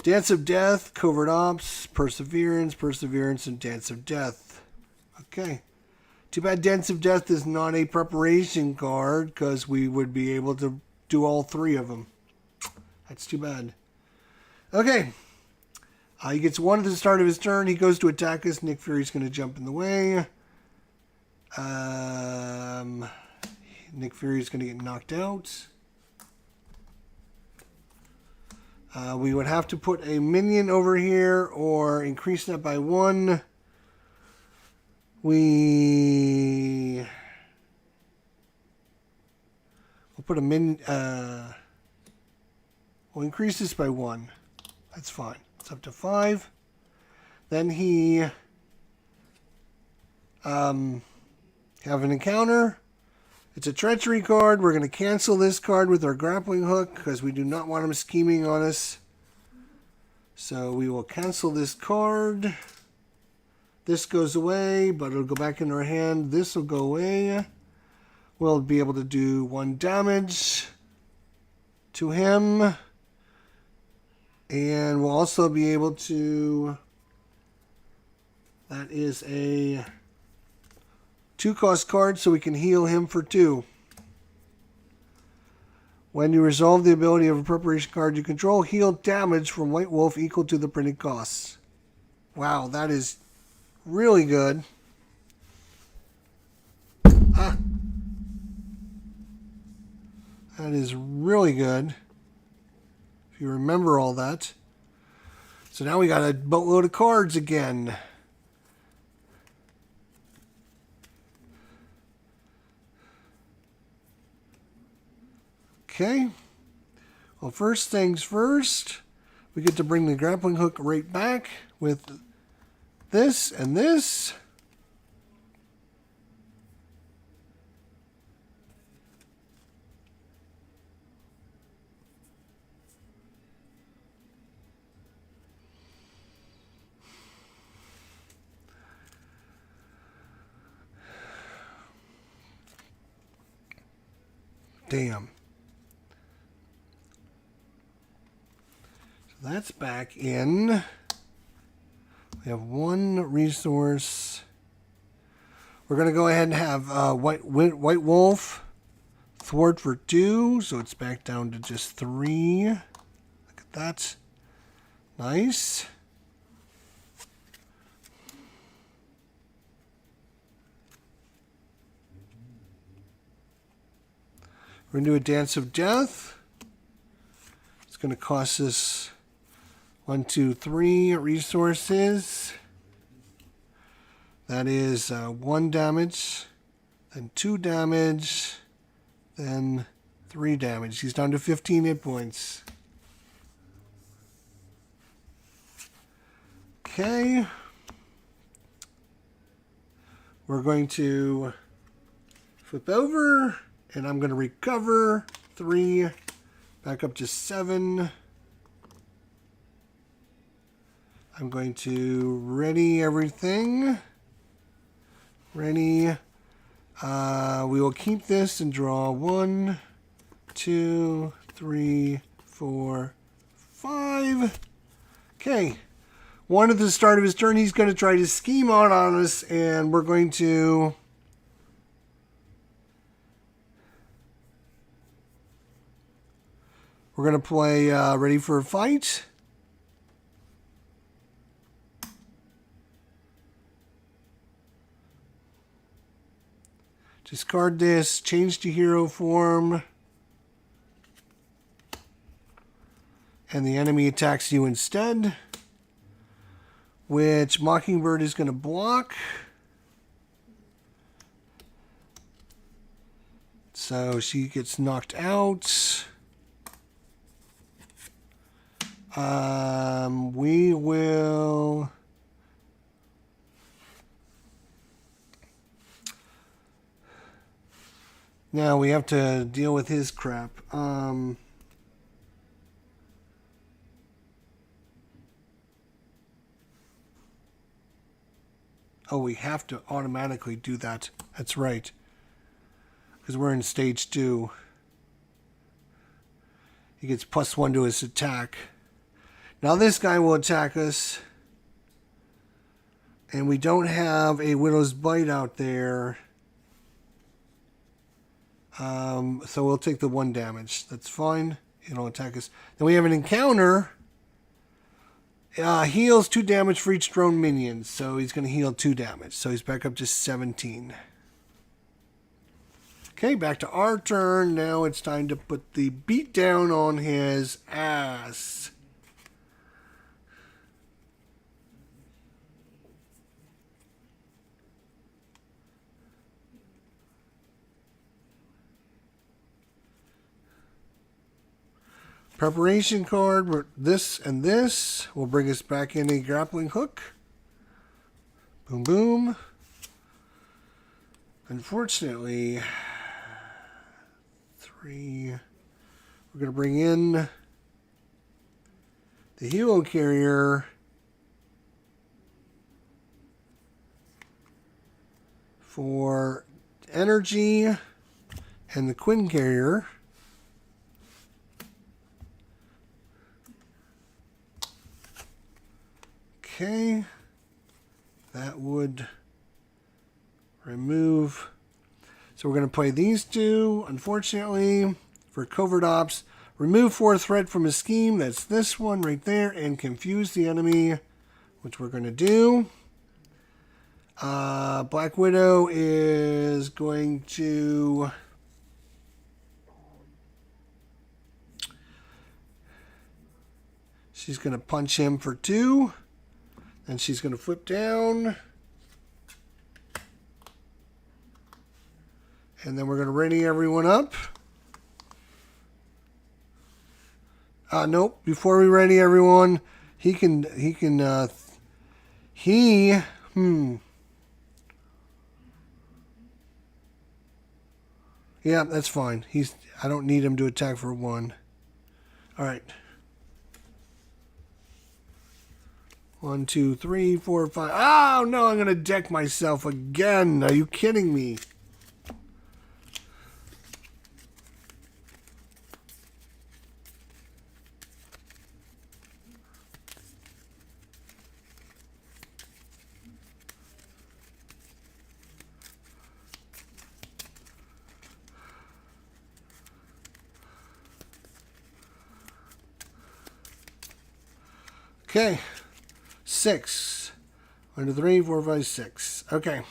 Dance of Death, Covert Ops, Perseverance, and Dance of Death. Okay. Too bad Dance of Death is not a preparation card, because we would be able to do all 3 of them. That's too bad. Okay. He gets 1 at the start of his turn. He goes to attack us. Nick Fury's going to jump in the way. Nick Fury's going to get knocked out. We would have to put a minion over here or increase that by 1. We'll put a we'll increase this by 1. That's fine. It's up to 5. Then he have an encounter. It's a treachery card. We're going to cancel this card with our grappling hook because we do not want him scheming on us. So we will cancel this card. This goes away, but it'll go back in our hand. This will go away. We'll be able to do 1 damage to him. And we'll also be able to... That is a 2-cost card, so we can heal him for 2. When you resolve the ability of a preparation card you control, heal damage from White Wolf equal to the printed costs. Wow, that is really good. That is really good. If you remember all that. So now we got a boatload of cards again. Okay. Well, first things first, we get to bring the grappling hook right back with this and this. Damn. So that's back in. We have one resource. We're going to go ahead and have White Wolf thwart for 2, so it's back down to just 3. Look at that. Nice. We're going to do a Dance of Death. It's going to cost us 1, 2, 3 resources. That is 1 damage, then 2 damage, then 3 damage. He's down to 15 hit points. Okay. We're going to flip over, and I'm going to recover 3, back up to 7. I'm going to ready everything. Ready. We will keep this and draw 1, 2, 3, 4, 5. Okay. 1 at the start of his turn, he's going to try to scheme out on us, and we're going to play Ready for a Fight. Discard this, change to hero form, and the enemy attacks you instead, which Mockingbird is going to block. So she gets knocked out. We will... Now we have to deal with his crap. Oh, we have to automatically do that. That's right. Because we're in stage 2. He gets +1 to his attack. Now this guy will attack us. And we don't have a Widow's Bite out there. So we'll take the 1 damage. That's fine. It'll attack us. Then we have an encounter. Heals 2 damage for each drone minion. So he's going to heal 2 damage. So he's back up to 17. Okay, back to our turn. Now it's time to put the beat down on his ass. Preparation card, this and this will bring us back in a grappling hook. Boom, boom. Unfortunately, 3. We're going to bring in the helo carrier for energy and the Quinn carrier. Okay, that would remove. So we're going to play these 2. Unfortunately, for covert ops, remove 4 threat from a scheme. That's this one right there, and confuse the enemy, which we're going to do. Black Widow is going to she's going to punch him for 2. And she's going to flip down. And then we're going to ready everyone up. Nope. Before we ready everyone, yeah, that's fine. I don't need him to attack for 1. All right. 1, 2, 3, 4, 5. Oh, no, I'm going to deck myself again. Are you kidding me? Okay. 6. 1, 2, 3, 4, 5, 6. Okay.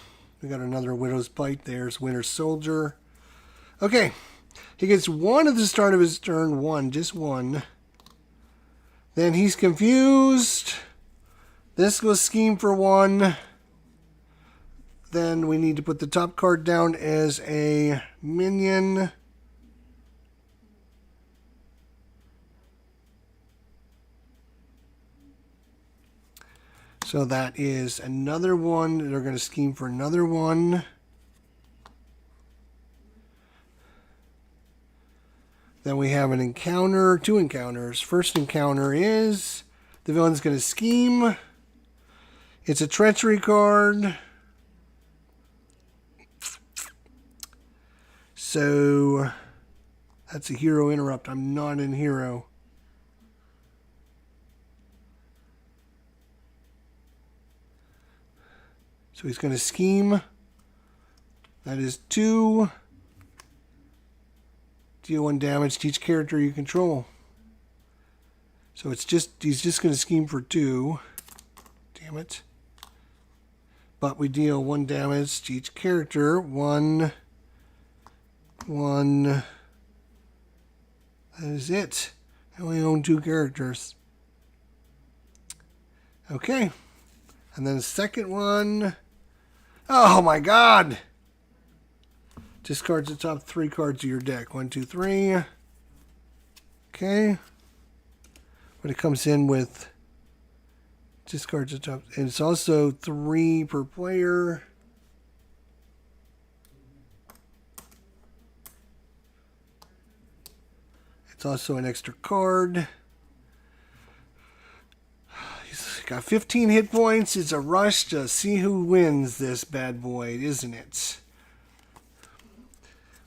We got another Widow's Bite. There's Winter Soldier. Okay. He gets 1 at the start of his turn. 1. Just 1. Then he's confused. This was scheme for 1. Then we need to put the top card down as a minion. So that is another 1. They're going to scheme for another 1. Then we have an encounter, 2 encounters. First encounter is the villain's going to scheme. It's a treachery card. So that's a hero interrupt. I'm not in hero. So he's going to scheme. That is 2. Deal 1 damage to each character you control. So it's just, he's just going to scheme for 2. Damn it. But we deal 1 damage to each character. 1. That is it. I only own 2 characters. Okay. And then the second one. Oh my god! Discards the top 3 cards of your deck. 1, 2, 3. Okay. But it comes in with discards the top. And it's also 3 per player. It's also an extra card. He's got 15 hit points. It's a rush to see who wins this bad boy, isn't it?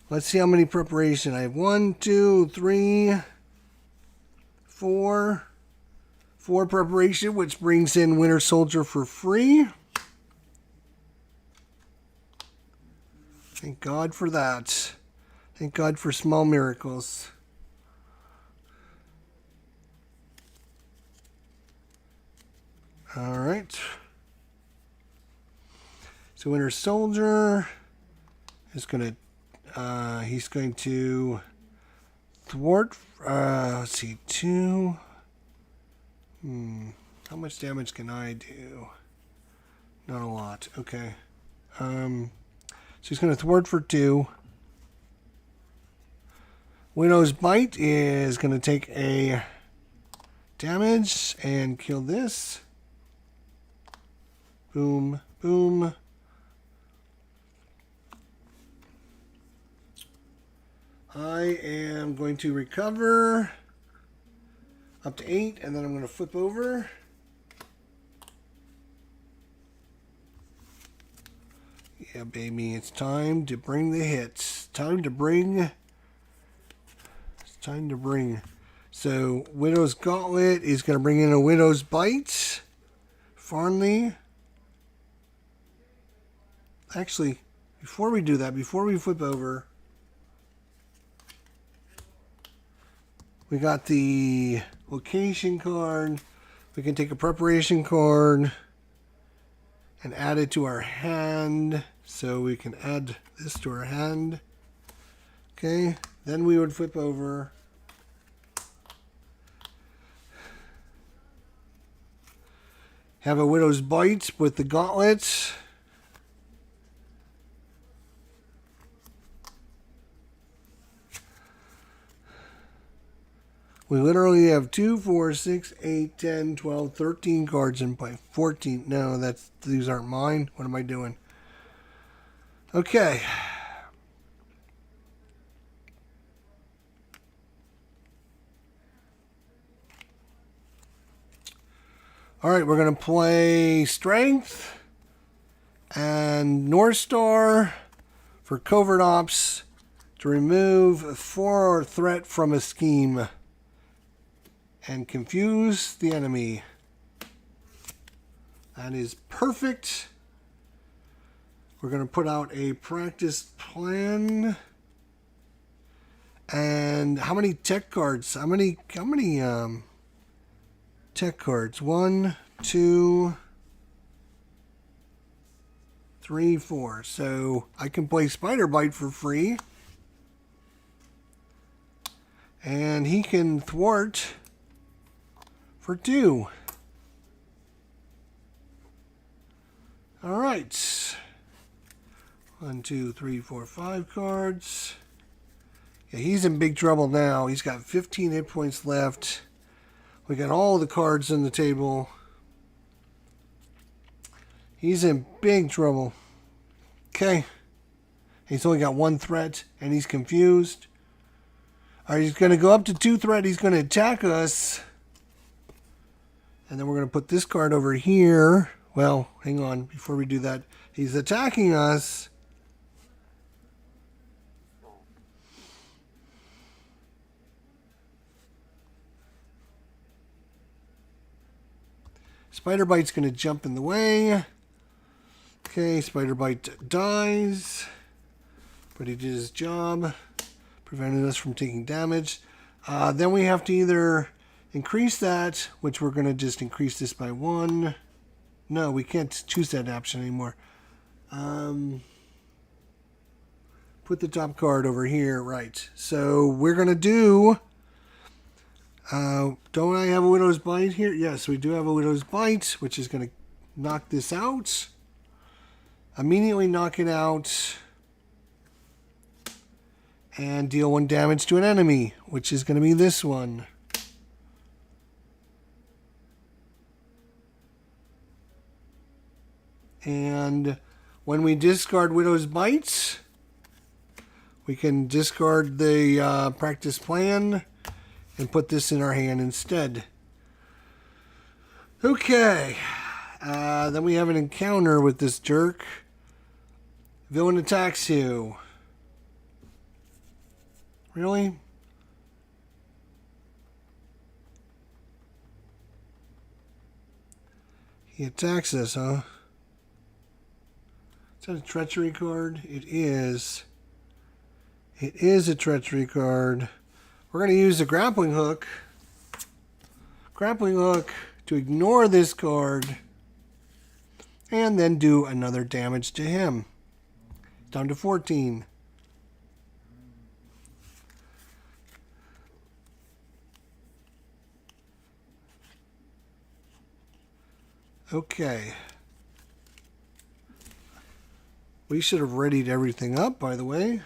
Let's see how many preparation I have. 1, 2, 3, 4. 4 preparation, which brings in Winter Soldier for free. Thank God for that. Thank God for small miracles. All right. So Winter Soldier is going to he's going to thwart, let's see, 2. How much damage can I do? Not a lot. Okay. So he's going to thwart for 2. Widow's Bite is going to take a damage and kill this. Boom, boom. I am going to recover up to 8, and then I'm going to flip over. Yeah, baby, it's time to bring the hits. Time to bring. So, Widow's Gauntlet is going to bring in a Widow's Bite. Farnley. Actually, before we do that, before we flip over, we got the location card. We can take a preparation card and add it to our hand. So we can add this to our hand. Okay, then we would flip over. Have a Widow's Bite with the gauntlets. We literally have 2, 4, 6, 8, 10, 12, 13 cards in play. 14. No, these aren't mine. What am I doing? Okay. All right, we're going to play Strength and North Star for Covert Ops to remove 4 threat from a scheme and confuse the enemy. That is perfect. We're going to put out a practice plan. And how many tech cards? How many Tech cards. 1, 2, 3, 4. So I can play Spider Bite for free. And he can thwart for 2. All right. 1, 2, 3, 4, 5 cards. Yeah, he's in big trouble now. He's got 15 hit points left. We got all the cards on the table. He's in big trouble. Okay. He's only got 1 threat, and he's confused. All right, he's going to go up to 2 threat. He's going to attack us. And then we're going to put this card over here. Well, hang on. Before we do that, he's attacking us. Spider Bite's going to jump in the way. Okay, Spider Bite dies. But he did his job. Prevented us from taking damage. Then we have to either increase that, which we're going to just increase this by 1. No, we can't choose that option anymore. Put the top card over here. Right. So we're going to do... don't I have a Widow's Bite here? Yes, we do have a Widow's Bite, which is going to knock this out. Immediately knock it out. And deal 1 damage to an enemy, which is going to be this one. And when we discard Widow's Bites, we can discard the practice plan and put this in our hand instead. Okay. Then we have an encounter with this jerk. Villain attacks you. Really? He attacks us, huh? Is that a treachery card? It is. It is a treachery card. We're going to use the grappling hook. Grappling hook to ignore this card. And then do another damage to him. Down to 14. Okay. We should have readied everything up, by the way.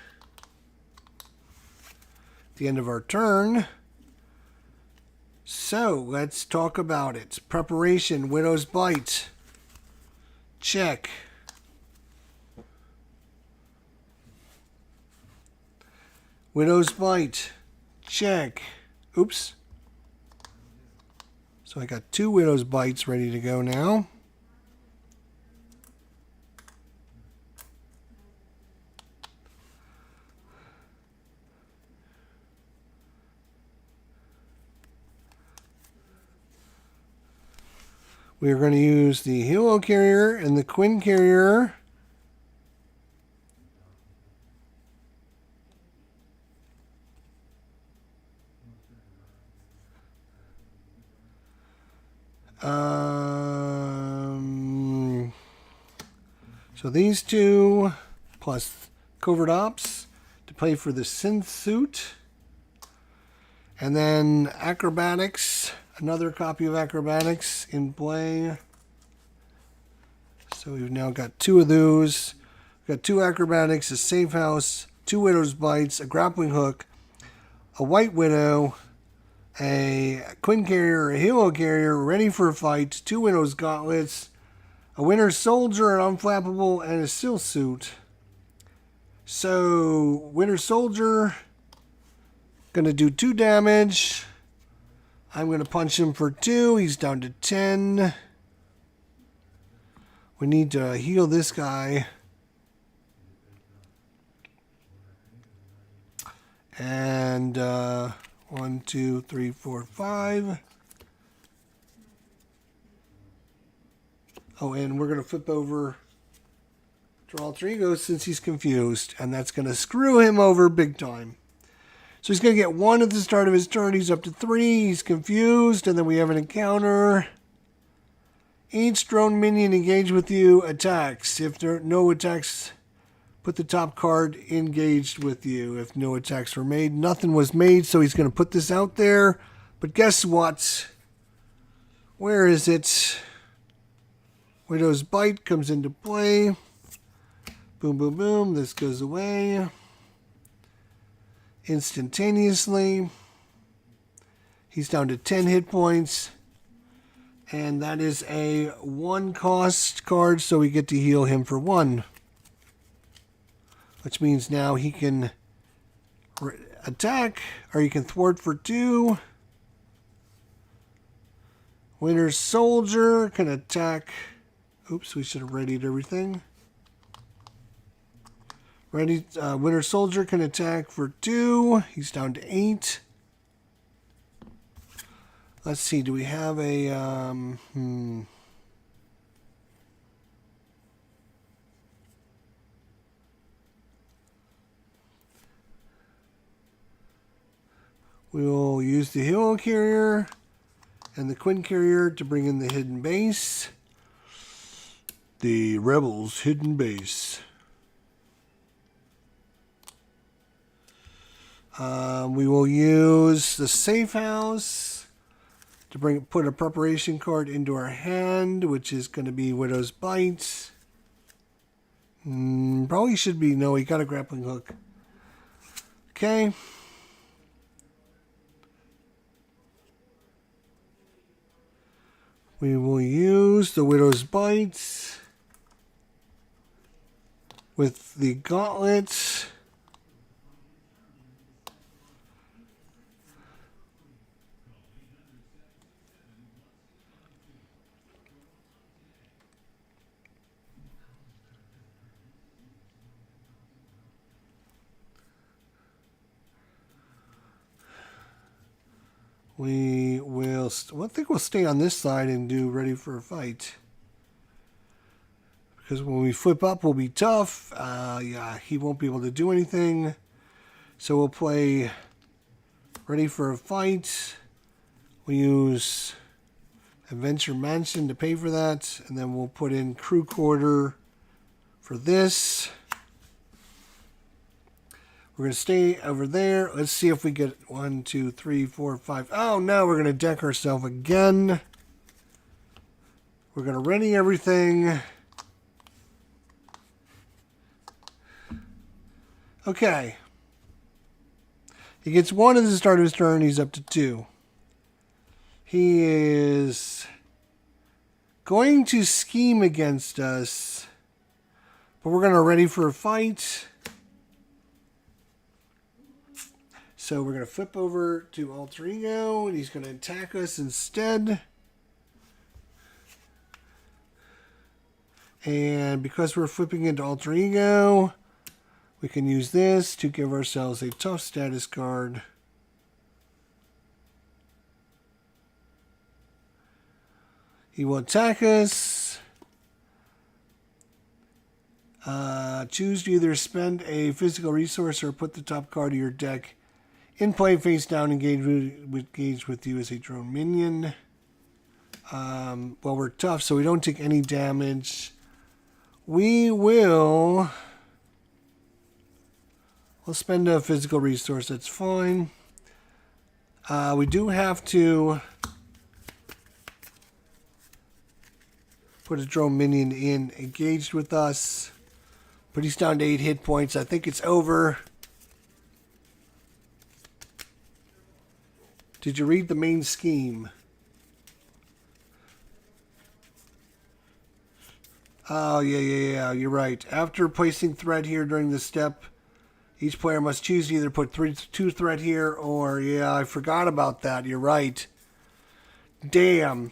At the end of our turn. So, let's talk about it. Preparation, Widow's Bite. Check. Widow's Bite. Check. Oops. So I got 2 Widow's Bites ready to go now. We are going to use the Helo Carrier and the Quinn Carrier. So these 2 plus Covert Ops to play for the Synth Suit. And then Acrobatics, another copy of Acrobatics in play. So we've now got 2 of those. We've got 2 Acrobatics, a Safe House, 2 Widow's Bites, a Grappling Hook, a White Widow, a Quinn Carrier, a Helo Carrier, ready for a fight, 2 Widow's Gauntlets, a Winter Soldier, an Unflappable, and a Seal Suit. So, Winter Soldier, going to do 2 damage. I'm going to punch him for 2. He's down to 10. We need to heal this guy. And 1, 2, 3, 4, 5. Oh, and we're going to flip over Draw Alter Ego since he's confused. And that's going to screw him over big time. So he's going to get 1 at the start of his turn. He's up to 3. He's confused. And then we have an encounter. Each drone minion engaged with you attacks. If there are no attacks, put the top card engaged with you. If no attacks were made, nothing was made. So he's going to put this out there. But guess what? Where is it? Widow's Bite comes into play. Boom, boom, boom. This goes away instantaneously. He's down to 10 hit points. And that is a 1-cost card, so we get to heal him for 1. Which means now he can attack, or he can thwart for 2. Winter Soldier can attack. Oops, we should have readied everything. Winter Soldier can attack for 2. He's down to 8. Let's see, do we have a... We will use the Hero Carrier and the Quinn Carrier to bring in the Hidden Base. The Rebels' Hidden Base. We will use the Safe House to put a preparation card into our hand, which is going to be Widow's Bite. Probably should be, no, he got a grappling hook. Okay. We will use the Widow's Bite with the Gauntlet. We will, I think we'll stay on this side and do Ready for a Fight. Because when we flip up, we'll be tough. Yeah, he won't be able to do anything. So we'll play Ready for a Fight. We'll use Adventure Mansion to pay for that. And then we'll put in Crew Quarter for this. We're going to stay over there. Let's see if we get 1, 2, 3, 4, 5. Oh, no, we're going to deck ourselves again. We're going to ready everything. Okay. He gets 1 at the start of his turn. He's up to 2. He is going to scheme against us. But we're going to ready for a fight. So we're going to flip over to Alter Ego, and he's going to attack us instead. And because we're flipping into Alter Ego, we can use this to give ourselves a tough status card. He will attack us. Choose to either spend a physical resource or put the top card of your deck in play face down, engage with you as a drone minion. Well, we're tough, so we don't take any damage. We'll spend a physical resource. That's fine. We do have to put a drone minion in engaged with us. But he's down to 8 hit points. I think it's over. Did you read the main scheme? Oh, yeah, you're right. After placing threat here during the step, each player must choose to either put 2 threat here or, yeah, I forgot about that. You're right. Damn.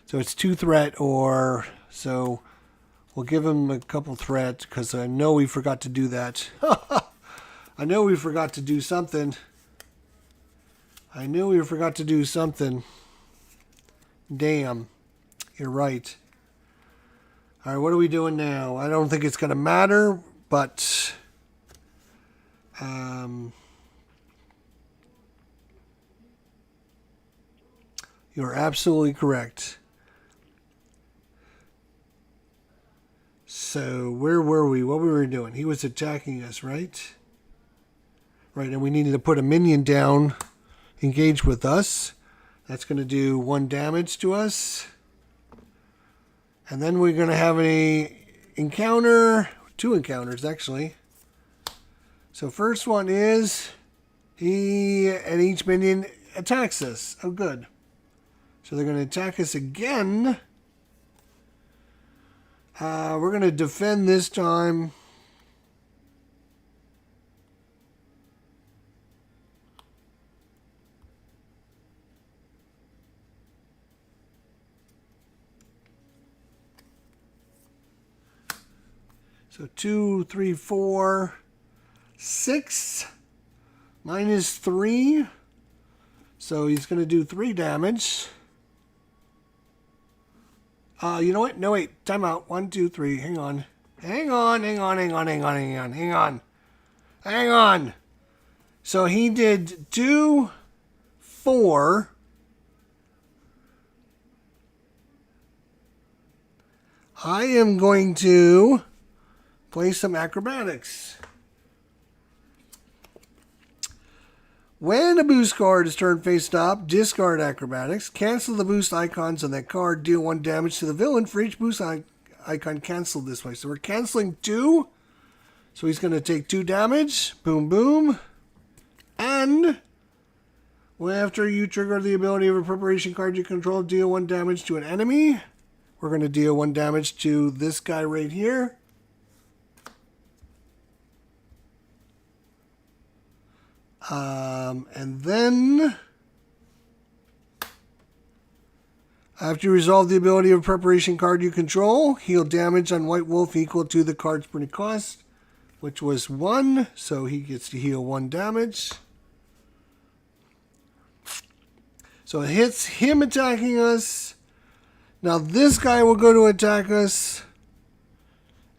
So it's 2 threat or, so we'll give him a couple threat because I know we forgot to do that. I know we forgot to do something. I knew we forgot to do something. Damn. You're right. All right, what are we doing now? I don't think it's going to matter, but... you're absolutely correct. So, where were we? What were we doing? He was attacking us, right? Right, and we needed to put a minion down, engage with us. That's going to do 1 damage to us. And then we're going to have a encounter, 2 encounters actually. So first one is and each minion attacks us. Oh, good. So they're going to attack us again. We're going to defend this time. So 2, 3, 4, 6 minus 3. So he's going to do 3 damage. You know what? No, wait. Time out. 1, 2, 3. Hang on. Hang on. So he did 2, 4. I am going to play some acrobatics. When a boost card is turned face up, discard acrobatics. Cancel the boost icons on that card. Deal 1 damage to the villain for each boost icon canceled this way. So we're canceling 2. So he's going to take 2 damage. Boom, boom. And after you trigger the ability of a preparation card you control, deal 1 damage to an enemy. We're going to deal 1 damage to this guy right here. And then, after you resolve the ability of a preparation card you control, heal damage on White Wolf equal to the card's printed cost, which was 1, so he gets to heal 1 damage. So it hits him attacking us. Now this guy will go to attack us,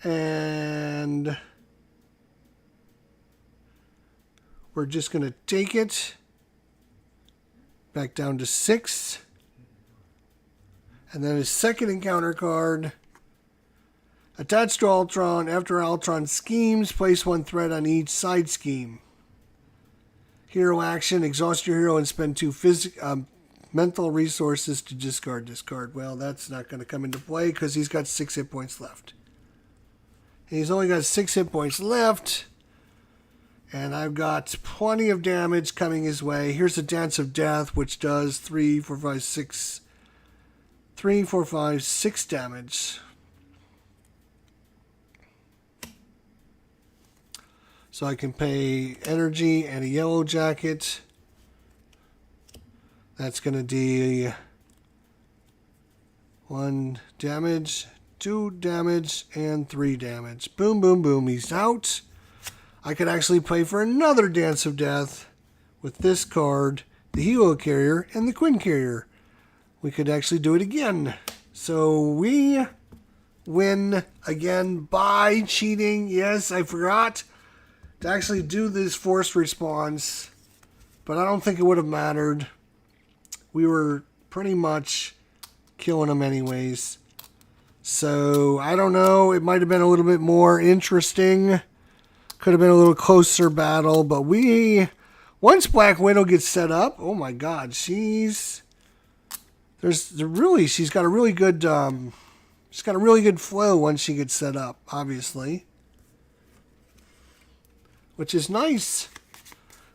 and we're just going to take it back down to 6. And then his second encounter card. Attached to Ultron. After Ultron schemes, place 1 threat on each side scheme. Hero action. Exhaust your hero and spend 2 mental resources to discard this card. Well, that's not going to come into play because he's got 6 hit points left. And he's only got 6 hit points left. And I've got plenty of damage coming his way. Here's a Dance of Death, which does 3, 4, 5, 6 damage. So I can pay energy and a yellow jacket. That's going to do 1 damage, 2 damage, and 3 damage. Boom, boom, boom. He's out. I could actually play for another Dance of Death with this card, the Helo Carrier, and the Quinn Carrier. We could actually do it again. So we win again by cheating. Yes, I forgot to actually do this forced response, but I don't think it would have mattered. We were pretty much killing them anyways. So I don't know. It might have been a little bit more interesting. Could have been a little closer battle, but once Black Widow gets set up, oh my God, she's got a really good flow once she gets set up, obviously, which is nice.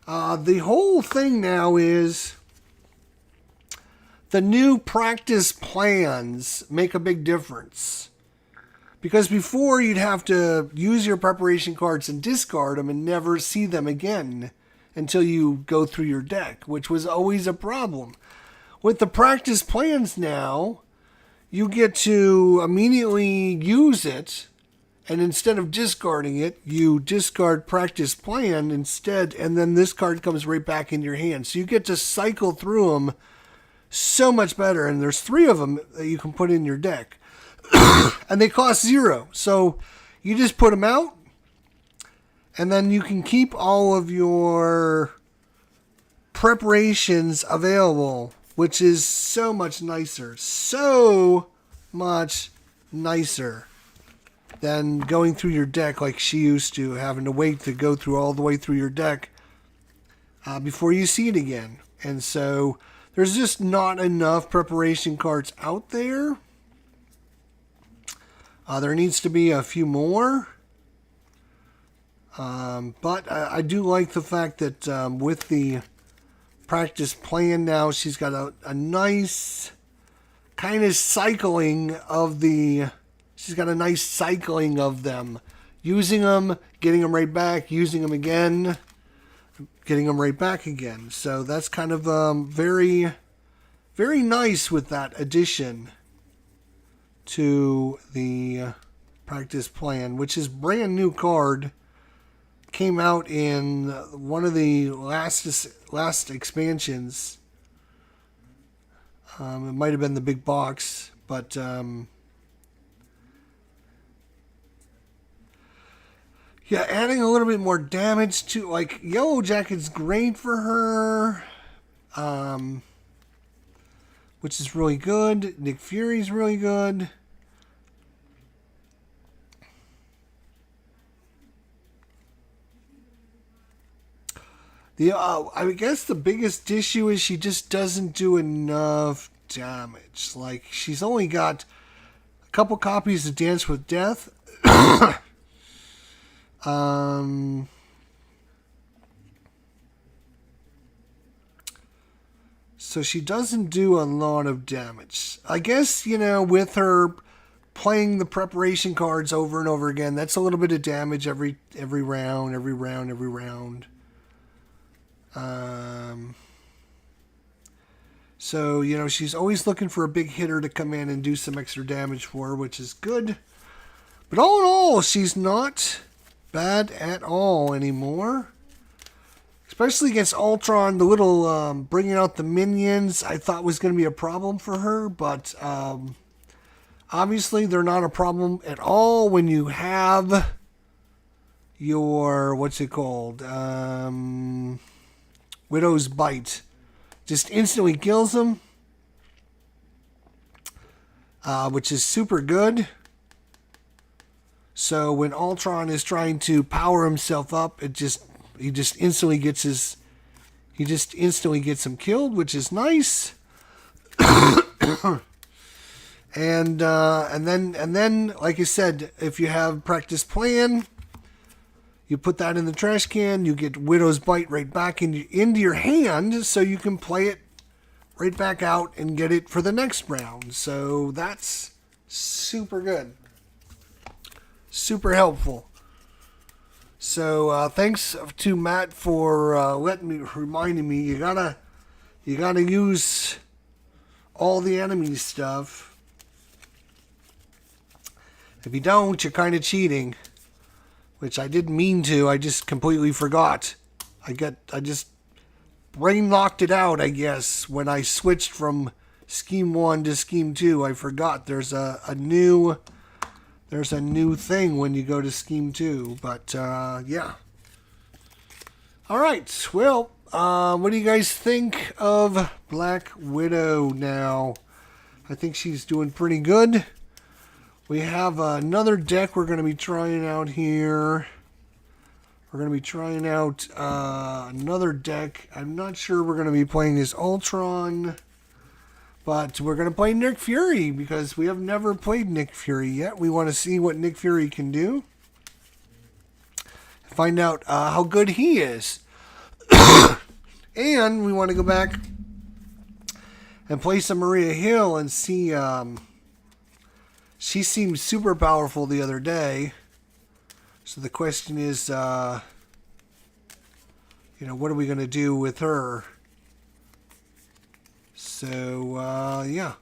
The whole thing now is the new practice plans make a big difference. Because before you'd have to use your preparation cards and discard them and never see them again until you go through your deck, which was always a problem. With the practice plans now, you get to immediately use it, and instead of discarding it, you discard practice plan instead, and then this card comes right back in your hand. So you get to cycle through them so much better. And there's 3 of them that you can put in your deck. And they cost 0. So you just put them out. And then you can keep all of your preparations available, which is so much nicer. So much nicer than going through your deck like she used to, having to wait to go through all the way through your deck before you see it again. And so there's just not enough preparation cards out there. There needs to be a few more. But I do like the fact that with the practice plan now, she's got a nice kind of cycling of she's got a nice cycling of them. Using them, getting them right back, using them again, getting them right back again. So that's kind of very, very nice with that addition to the practice plan, which is brand new card. Came out in one of the last expansions. It might have been the big box, but yeah, adding a little bit more damage to, like, Yellow Jacket's great for her, which is really good. Nick Fury's really good. I guess the biggest issue is she just doesn't do enough damage. Like, she's only got a couple copies of Dance with Death. So she doesn't do a lot of damage. I guess, with her playing the preparation cards over and over again, that's a little bit of damage every round. So, she's always looking for a big hitter to come in and do some extra damage for her, which is good. But all in all, she's not bad at all anymore. Especially against Ultron, the little bringing out the minions I thought was going to be a problem for her. But obviously they're not a problem at all when you have your, what's it called? Widow's Bite. Just instantly kills them, which is super good. So when Ultron is trying to power himself up, he just instantly gets him killed, which is nice. and then, like I said, if you have practice plan, you put that in the trash can, you get Widow's Bite right back into your hand, so you can play it right back out and get it for the next round. So that's super good. Super helpful. So thanks to Matt for reminding me, you gotta use all the enemy stuff. If you don't, you're kind of cheating. Which I didn't mean to. I just completely forgot. I just brain locked it out, I guess, when I switched from Scheme 1 to Scheme 2. I forgot there's a new thing when you go to Scheme 2. But yeah. All right. Well, what do you guys think of Black Widow now? I think she's doing pretty good. We have another deck we're going to be trying out here. We're going to be trying out another deck. I'm not sure we're going to be playing as Ultron, but we're going to play Nick Fury because we have never played Nick Fury yet. We want to see what Nick Fury can do. Find out how good he is. And we want to go back and play some Maria Hill and see... She seemed super powerful the other day. So the question is, what are we going to do with her? So, yeah.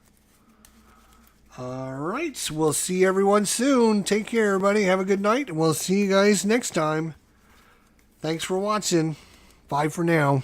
All right. We'll see everyone soon. Take care, everybody. Have a good night. And we'll see you guys next time. Thanks for watching. Bye for now.